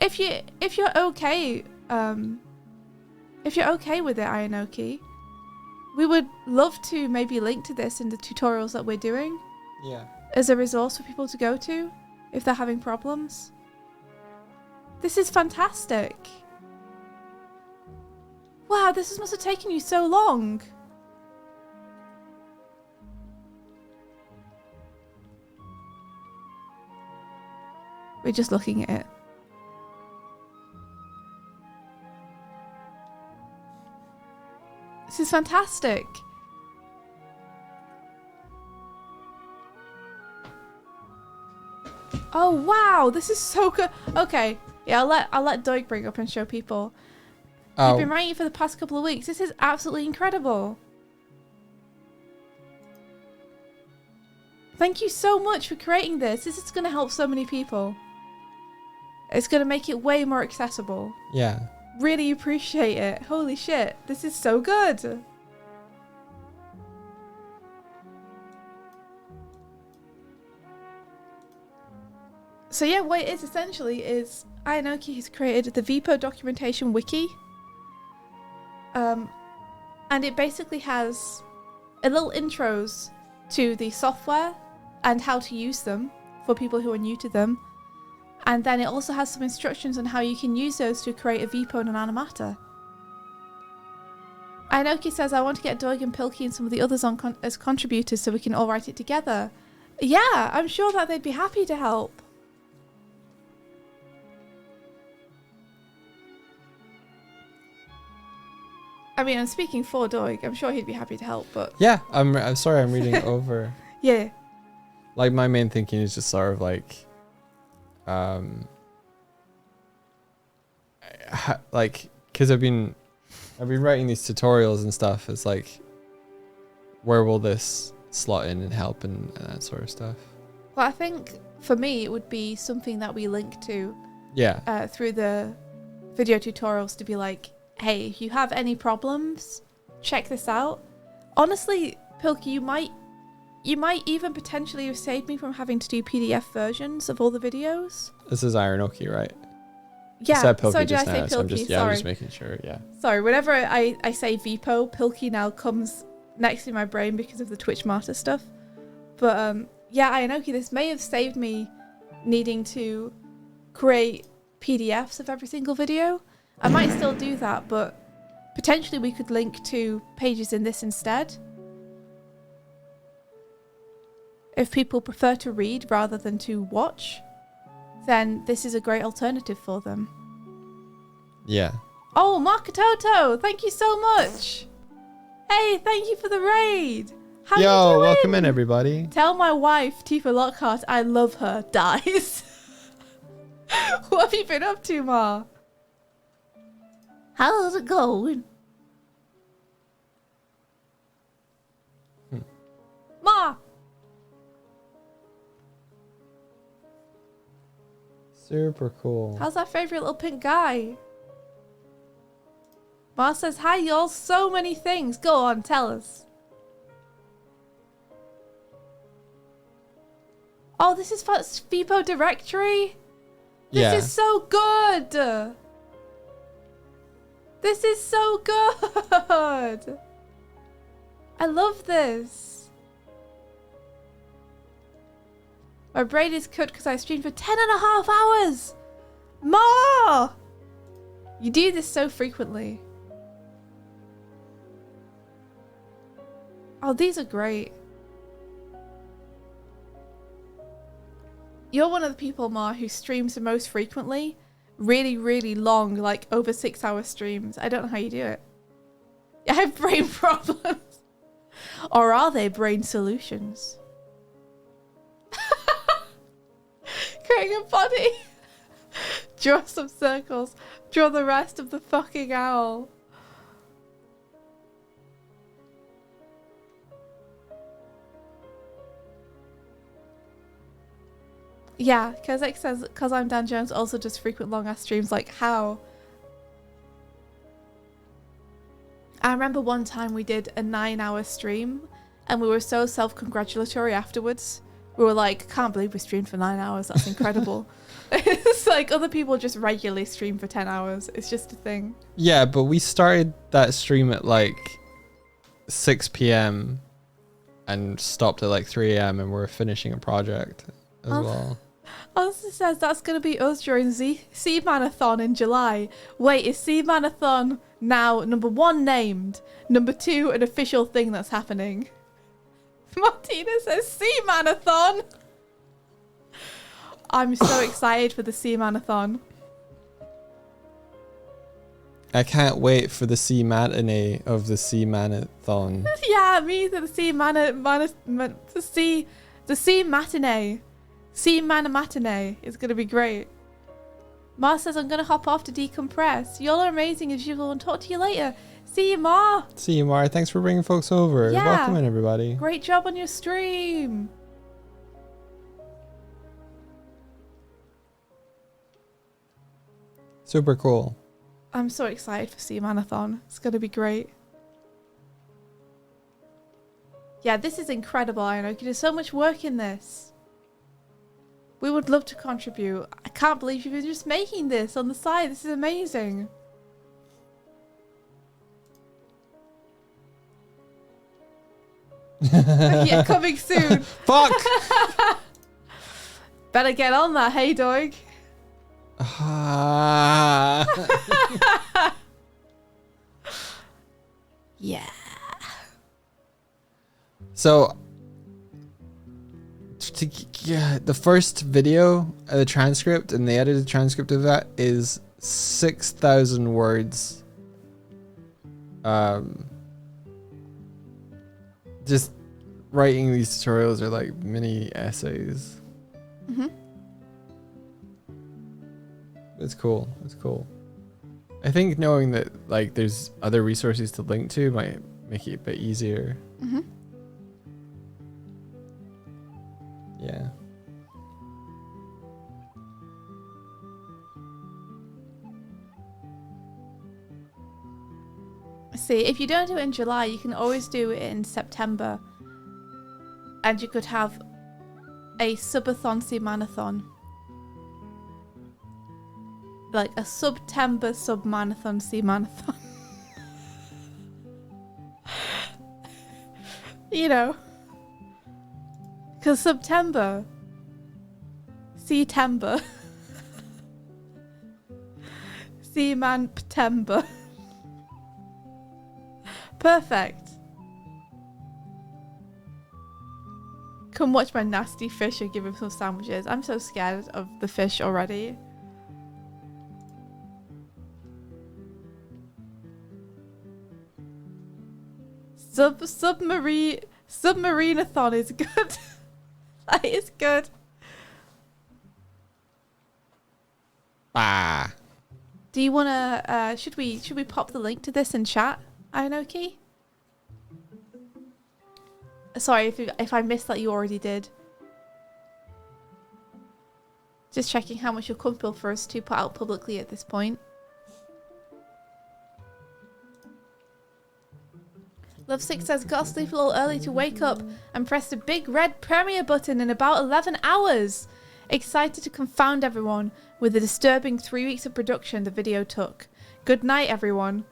A: If you're okay, if you're okay with it, Ionoki, we would love to maybe link to this in the tutorials that we're doing.
B: Yeah.
A: As a resource for people to go to if they're having problems. This is fantastic. Wow, this must have taken you so long. We're just looking at it. This is fantastic. Oh wow, this is so good. Okay, yeah, I'll let Doig bring up and show people. You've been writing for the past couple of weeks. This is absolutely incredible. Thank you so much for creating this. This is going to help so many people. It's going to make it way more accessible.
B: Yeah.
A: Really appreciate it. Holy shit, this is so good. So yeah, what it is essentially is Ionoki has created the VPO documentation wiki. And it basically has a little intros to the software and how to use them for people who are new to them. And then it also has some instructions on how you can use those to create a VPO and an animata. Ionoki says, I want to get Doig and Pilkey and some of the others on as contributors so we can all write it together. Yeah, I'm sure that they'd be happy to help. I mean, I'm speaking for Doig. I'm sure he'd be happy to help, but...
B: Yeah, I'm sorry I'm reading over.
A: Yeah.
B: Like, my main thinking is just sort of like, like, because I've been writing these tutorials and stuff. It's like, where will this slot in and help and that sort of stuff?
A: Well, I think for me, it would be something that we link to through the video tutorials to be like, hey, if you have any problems, check this out. Honestly, Pilky, you might even potentially have saved me from having to do PDF versions of all the videos.
B: This is Ironoki, right?
A: Yeah,
B: I said Pilky
A: so did I
B: just
A: say
B: now,
A: Pilky?
B: so I'm just,
A: Sorry.
B: I'm just making sure, yeah.
A: Sorry, whenever I say Vipo, Pilky now comes next in my brain because of the Twitch Master stuff. But yeah, Ianoki, this may have saved me needing to create PDFs of every single video. I might still do that, but potentially we could link to pages in this instead. If people prefer to read rather than to watch, then this is a great alternative for them.
B: Yeah.
A: Oh, Makatoto, thank you so much. Hey, thank you for the raid. How you
B: Yo,
A: doing?
B: welcome in, everybody.
A: Tell my wife, Tifa Lockhart, I love her. Dies. What have you been up to, Ma? How's it going? Ma!
B: Super cool.
A: How's that favorite little pink guy? Ma says, hi, y'all. So many things. Go on, tell us. Oh, this is for FIPO directory? This is so good. This is so good. I love this. My brain is cut because I streamed for 10.5 hours. Ma! You do this so frequently. Oh, these are great. You're one of the people, Ma, who streams the most frequently. Really, really long, like over 6-hour streams. I don't know how you do it. I have brain problems. Or are they brain solutions? Creating a body. Draw some circles. Draw the rest of the fucking owl. Yeah, Kezek says, because I'm Dan Jones, also does frequent long ass streams. Like, how? I remember one time we did a 9-hour stream and we were so self-congratulatory afterwards. We were like, can't believe we streamed for 9 hours. That's incredible. It's like other people just regularly stream for 10 hours. It's just a thing.
B: Yeah, but we started that stream at like 6 p.m. and stopped at like 3 a.m. and we're finishing a project as well.
A: Also says that's going to be us during C-Manathon in July. Wait, is C-Manathon now number 1 named? Number 2, an official thing that's happening? Martina says C-Manathon. I'm so excited for the C-Manathon.
B: I can't wait for the C matinee of the C manathon.
A: Yeah, me the C matinee. C-Mana matinee is going to be great. Ma says, I'm going to hop off to decompress. Y'all are amazing as usual and talk to you later. See you, Ma.
B: See you, Mar. Thanks for bringing folks over.
A: Yeah.
B: Welcome in, everybody.
A: Great job on your stream.
B: Super cool.
A: I'm so excited for C-Manathon. It's going to be great. Yeah, this is incredible, I know. You do so much work in this. We would love to contribute. I can't believe you've been just making this on the side. This is amazing. Yeah, coming soon.
B: Fuck!
A: Better get on that, hey Doig. Yeah.
B: So, the first video, the transcript, and the edited transcript of that is 6,000 words. Just writing these tutorials are like mini essays.
A: Mm-hmm.
B: It's cool. It's cool. I think knowing that like there's other resources to link to might make it a bit easier.
A: Mm-hmm.
B: Yeah.
A: See, if you don't do it in July, you can always do it in September. And you could have a subathon manathon. Like a September sub-manathon manathon. You know. Because September. September. September. Perfect. Come watch my nasty fish and give him some sandwiches. I'm so scared of the fish already. Submarine-a-thon is good. That is good.
B: Ah.
A: Do you wanna should we pop the link to this in chat, Inoki? Sorry if I missed that you already did. Just checking how much you're comfortable for us to put out publicly at this point. Love6 says, got to sleep a little early to wake up and press the big red premiere button in about 11 hours. Excited to confound everyone with the disturbing 3 weeks of production the video took. Good night, everyone.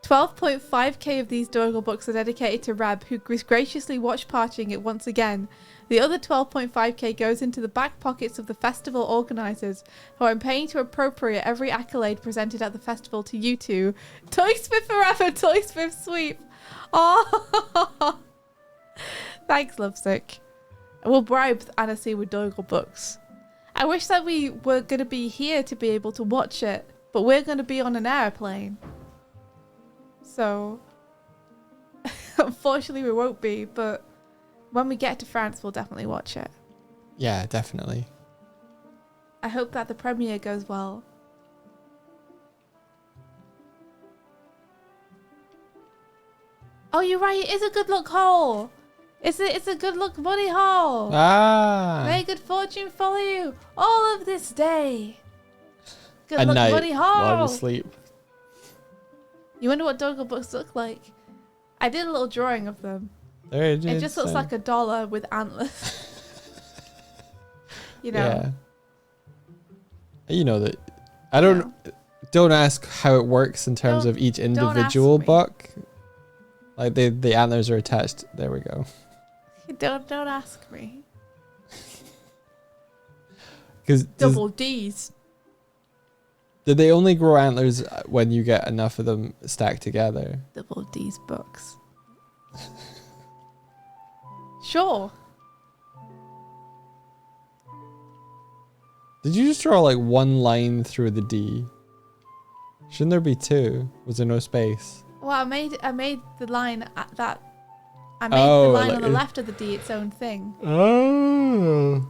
A: 12.5k of these Doig books are dedicated to Reb, who graciously watched partying it once again. The other 12.5k goes into the back pockets of the festival organisers, who I'm paying to appropriate every accolade presented at the festival to you two. Doig Swift forever, Doig Swift sweep. Oh, thanks, Lovesick. We'll bribe Annecy with Doig books. I wish that we were going to be here to be able to watch it, but we're going to be on an airplane. So, unfortunately we won't be, but when we get to France, we'll definitely watch it.
B: Yeah, definitely.
A: I hope that the premiere goes well. Oh, you're right. It is a good luck haul. It's a good luck money haul.
B: Ah.
A: May good fortune follow you all of this day. Good
B: At
A: luck
B: night,
A: money
B: while
A: haul.
B: I'm asleep.
A: You wonder what Doig books look like? I did a little drawing of them.
B: There it is.
A: It just looks like a dollar with antlers. You know.
B: Yeah. You know that. I don't. Don't ask how it works in terms of each individual buck. Like the antlers are attached. There we go.
A: Don't ask me.
B: Because
A: Double D's.
B: Did they only grow antlers when you get enough of them stacked together?
A: Double D's books. Sure.
B: Did you just draw like one line through the D? Shouldn't there be two? Was there no space?
A: Well, I made the line at that. I made the line on the left of the D its own thing.
B: Oh,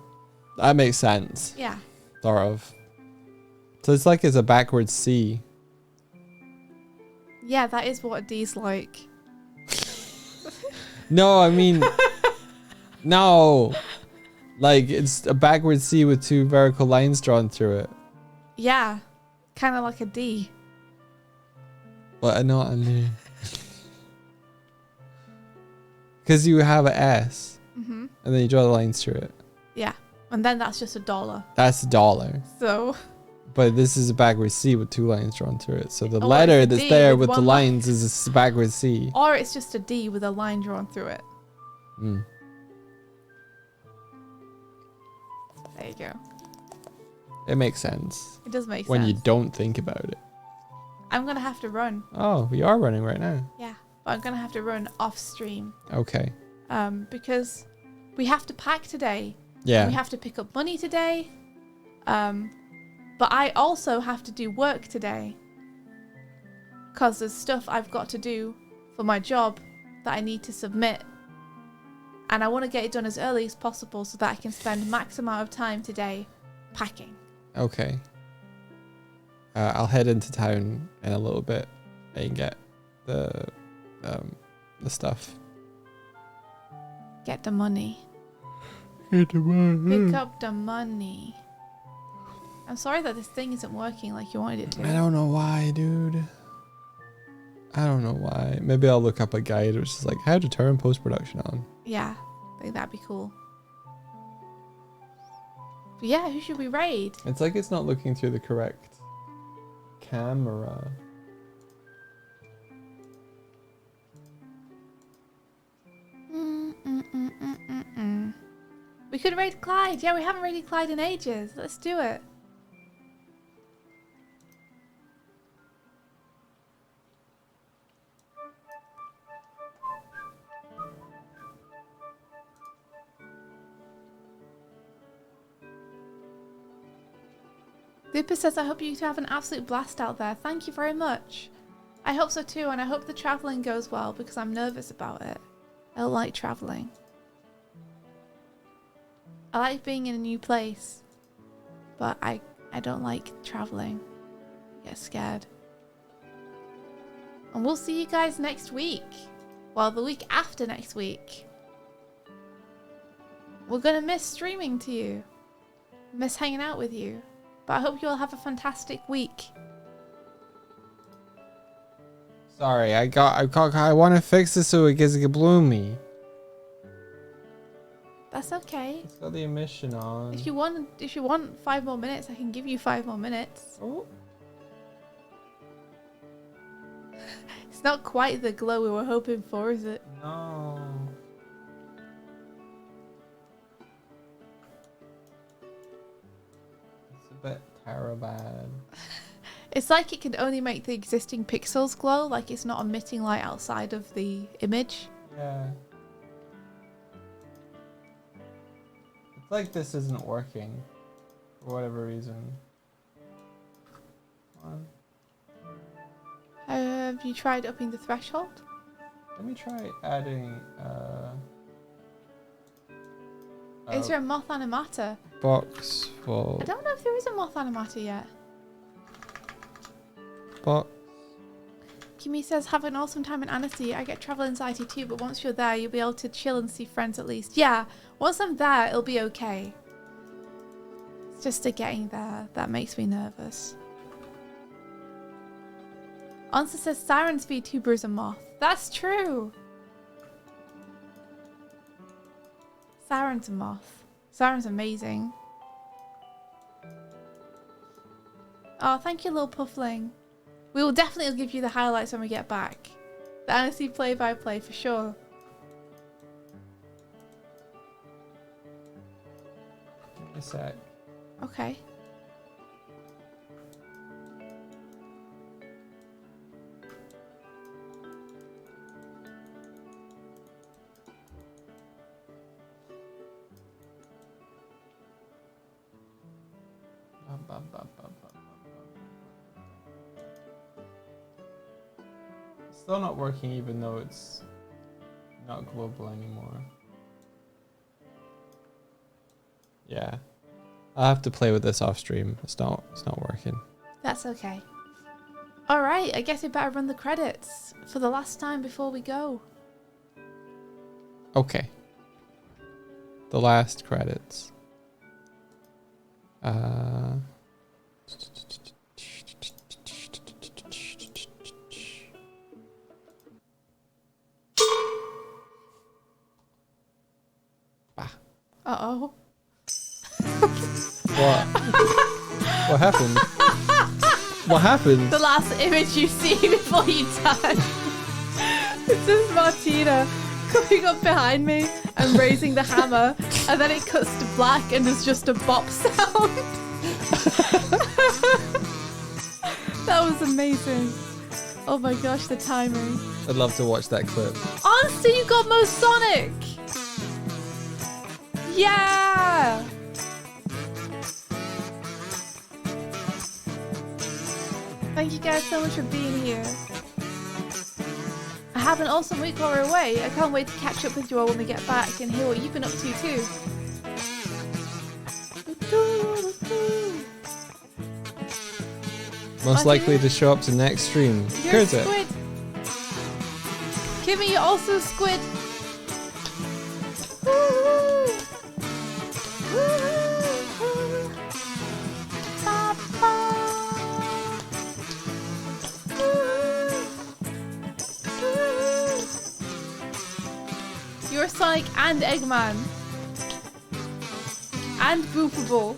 B: that makes sense.
A: Yeah.
B: Sort of. So it's like it's a backwards C.
A: Yeah, that is what a D's like.
B: No, I mean, no. Like it's a backwards C with two vertical lines drawn through it.
A: Yeah, kind of like a D.
B: But I know what I mean. Because you have an S, and then you draw the lines through it.
A: Yeah, and then that's just a dollar.
B: That's a dollar.
A: So.
B: But this is a backwards C with two lines drawn through it. So the letter that's
A: D
B: there
A: with
B: with the
A: one
B: lines is a backwards C.
A: Or it's just a D with a line drawn through it.
B: Mm.
A: There you go.
B: It makes sense.
A: It does make sense.
B: When you don't think about it.
A: I'm going to have to run.
B: Oh, we are running right now.
A: Yeah, but I'm going to have to run off stream.
B: Okay.
A: Because we have to pack today.
B: Yeah.
A: We have to pick up money today. But I also have to do work today. Because there's stuff I've got to do for my job that I need to submit. And I want to get it done as early as possible so that I can spend max amount of time today packing.
B: Okay. I'll head into town in a little bit and get the stuff.
A: Get the money.
B: Get the money.
A: Pick up the money. I'm sorry that this thing isn't working like you wanted it to.
B: I don't know why, dude. I don't know why. Maybe I'll look up a guide which is like how to turn post-production on.
A: Yeah, I think that'd be cool. But yeah, who should we raid?
B: It's like it's not looking through the correct camera.
A: We could raid Clyde. Yeah, we haven't raided Clyde in ages. Let's do it. Dipper says, I hope you have an absolute blast out there. Thank you very much. I hope so too, and I hope the travelling goes well because I'm nervous about it. I don't like travelling. I like being in a new place, but I don't like travelling. I get scared. And we'll see you guys next week. Well, the week after next week. We're gonna miss streaming to you. Miss hanging out with you. But I hope you all have a fantastic week.
B: Sorry, I want to fix this so it gets bloomy.
A: That's okay.
B: It's got the emission on.
A: If you want 5 more minutes, I can give you 5 more minutes.
B: Oh.
A: It's not quite the glow we were hoping for, is it?
B: No. It's a bit terrible.
A: It's like it can only make the existing pixels glow, like it's not emitting light outside of the image.
B: Yeah. It's like this isn't working for whatever reason. Come on.
A: Have you tried upping the threshold?
B: Let me try adding
A: Is there a moth animata?
B: box full
A: I don't know if there is a moth animata yet.
B: box.
A: Kimi says, have an awesome time in Annecy. I get travel anxiety too, but once you're there, you'll be able to chill and see friends at least. Yeah, once I'm there, it'll be okay. It's just the getting there that makes me nervous. Answer says, Siren's VTuber is a moth. That's true. Siren's a moth. Siren's amazing. Oh, thank you, little Puffling. We will definitely give you the highlights when we get back. The Annecy play-by-play for sure.
B: Give me a sec.
A: Okay.
B: Still not working even though it's not global anymore. Yeah. I'll have to play with this off stream. It's not working.
A: That's okay. Alright, I guess we better run the credits for the last time before we go.
B: Okay. The last credits.
A: Uh-oh.
B: What? What happened? What happened?
A: The last image you see before you die. It's just Martina coming up behind me and raising the hammer, and then it cuts to black and there's just a bop sound. That was amazing. Oh my gosh, the timing.
B: I'd love to watch that clip.
A: Honestly, you got most Sonic! Yeah! Thank you guys so much for being here. Have an awesome week while we're away. I can't wait to catch up with you all when we get back and hear what you've been up to too.
B: Most
A: Oh,
B: likely
A: dude.
B: to show up to next stream.
A: You're a
B: Here's it.
A: squid. Kimmy, you're also a squid. Woo-hoo. Woo-hoo. Ba-ba. Woo-hoo. You're Sonic and Eggman. And Boopable.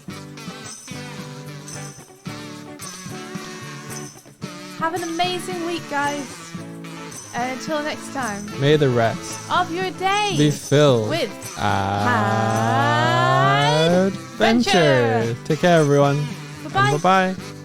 A: Have an amazing week, guys. And until next time,
B: May the rest
A: of your day
B: be filled
A: with
B: adventure. Take care, everyone.
A: Bye-bye.
B: And bye-bye.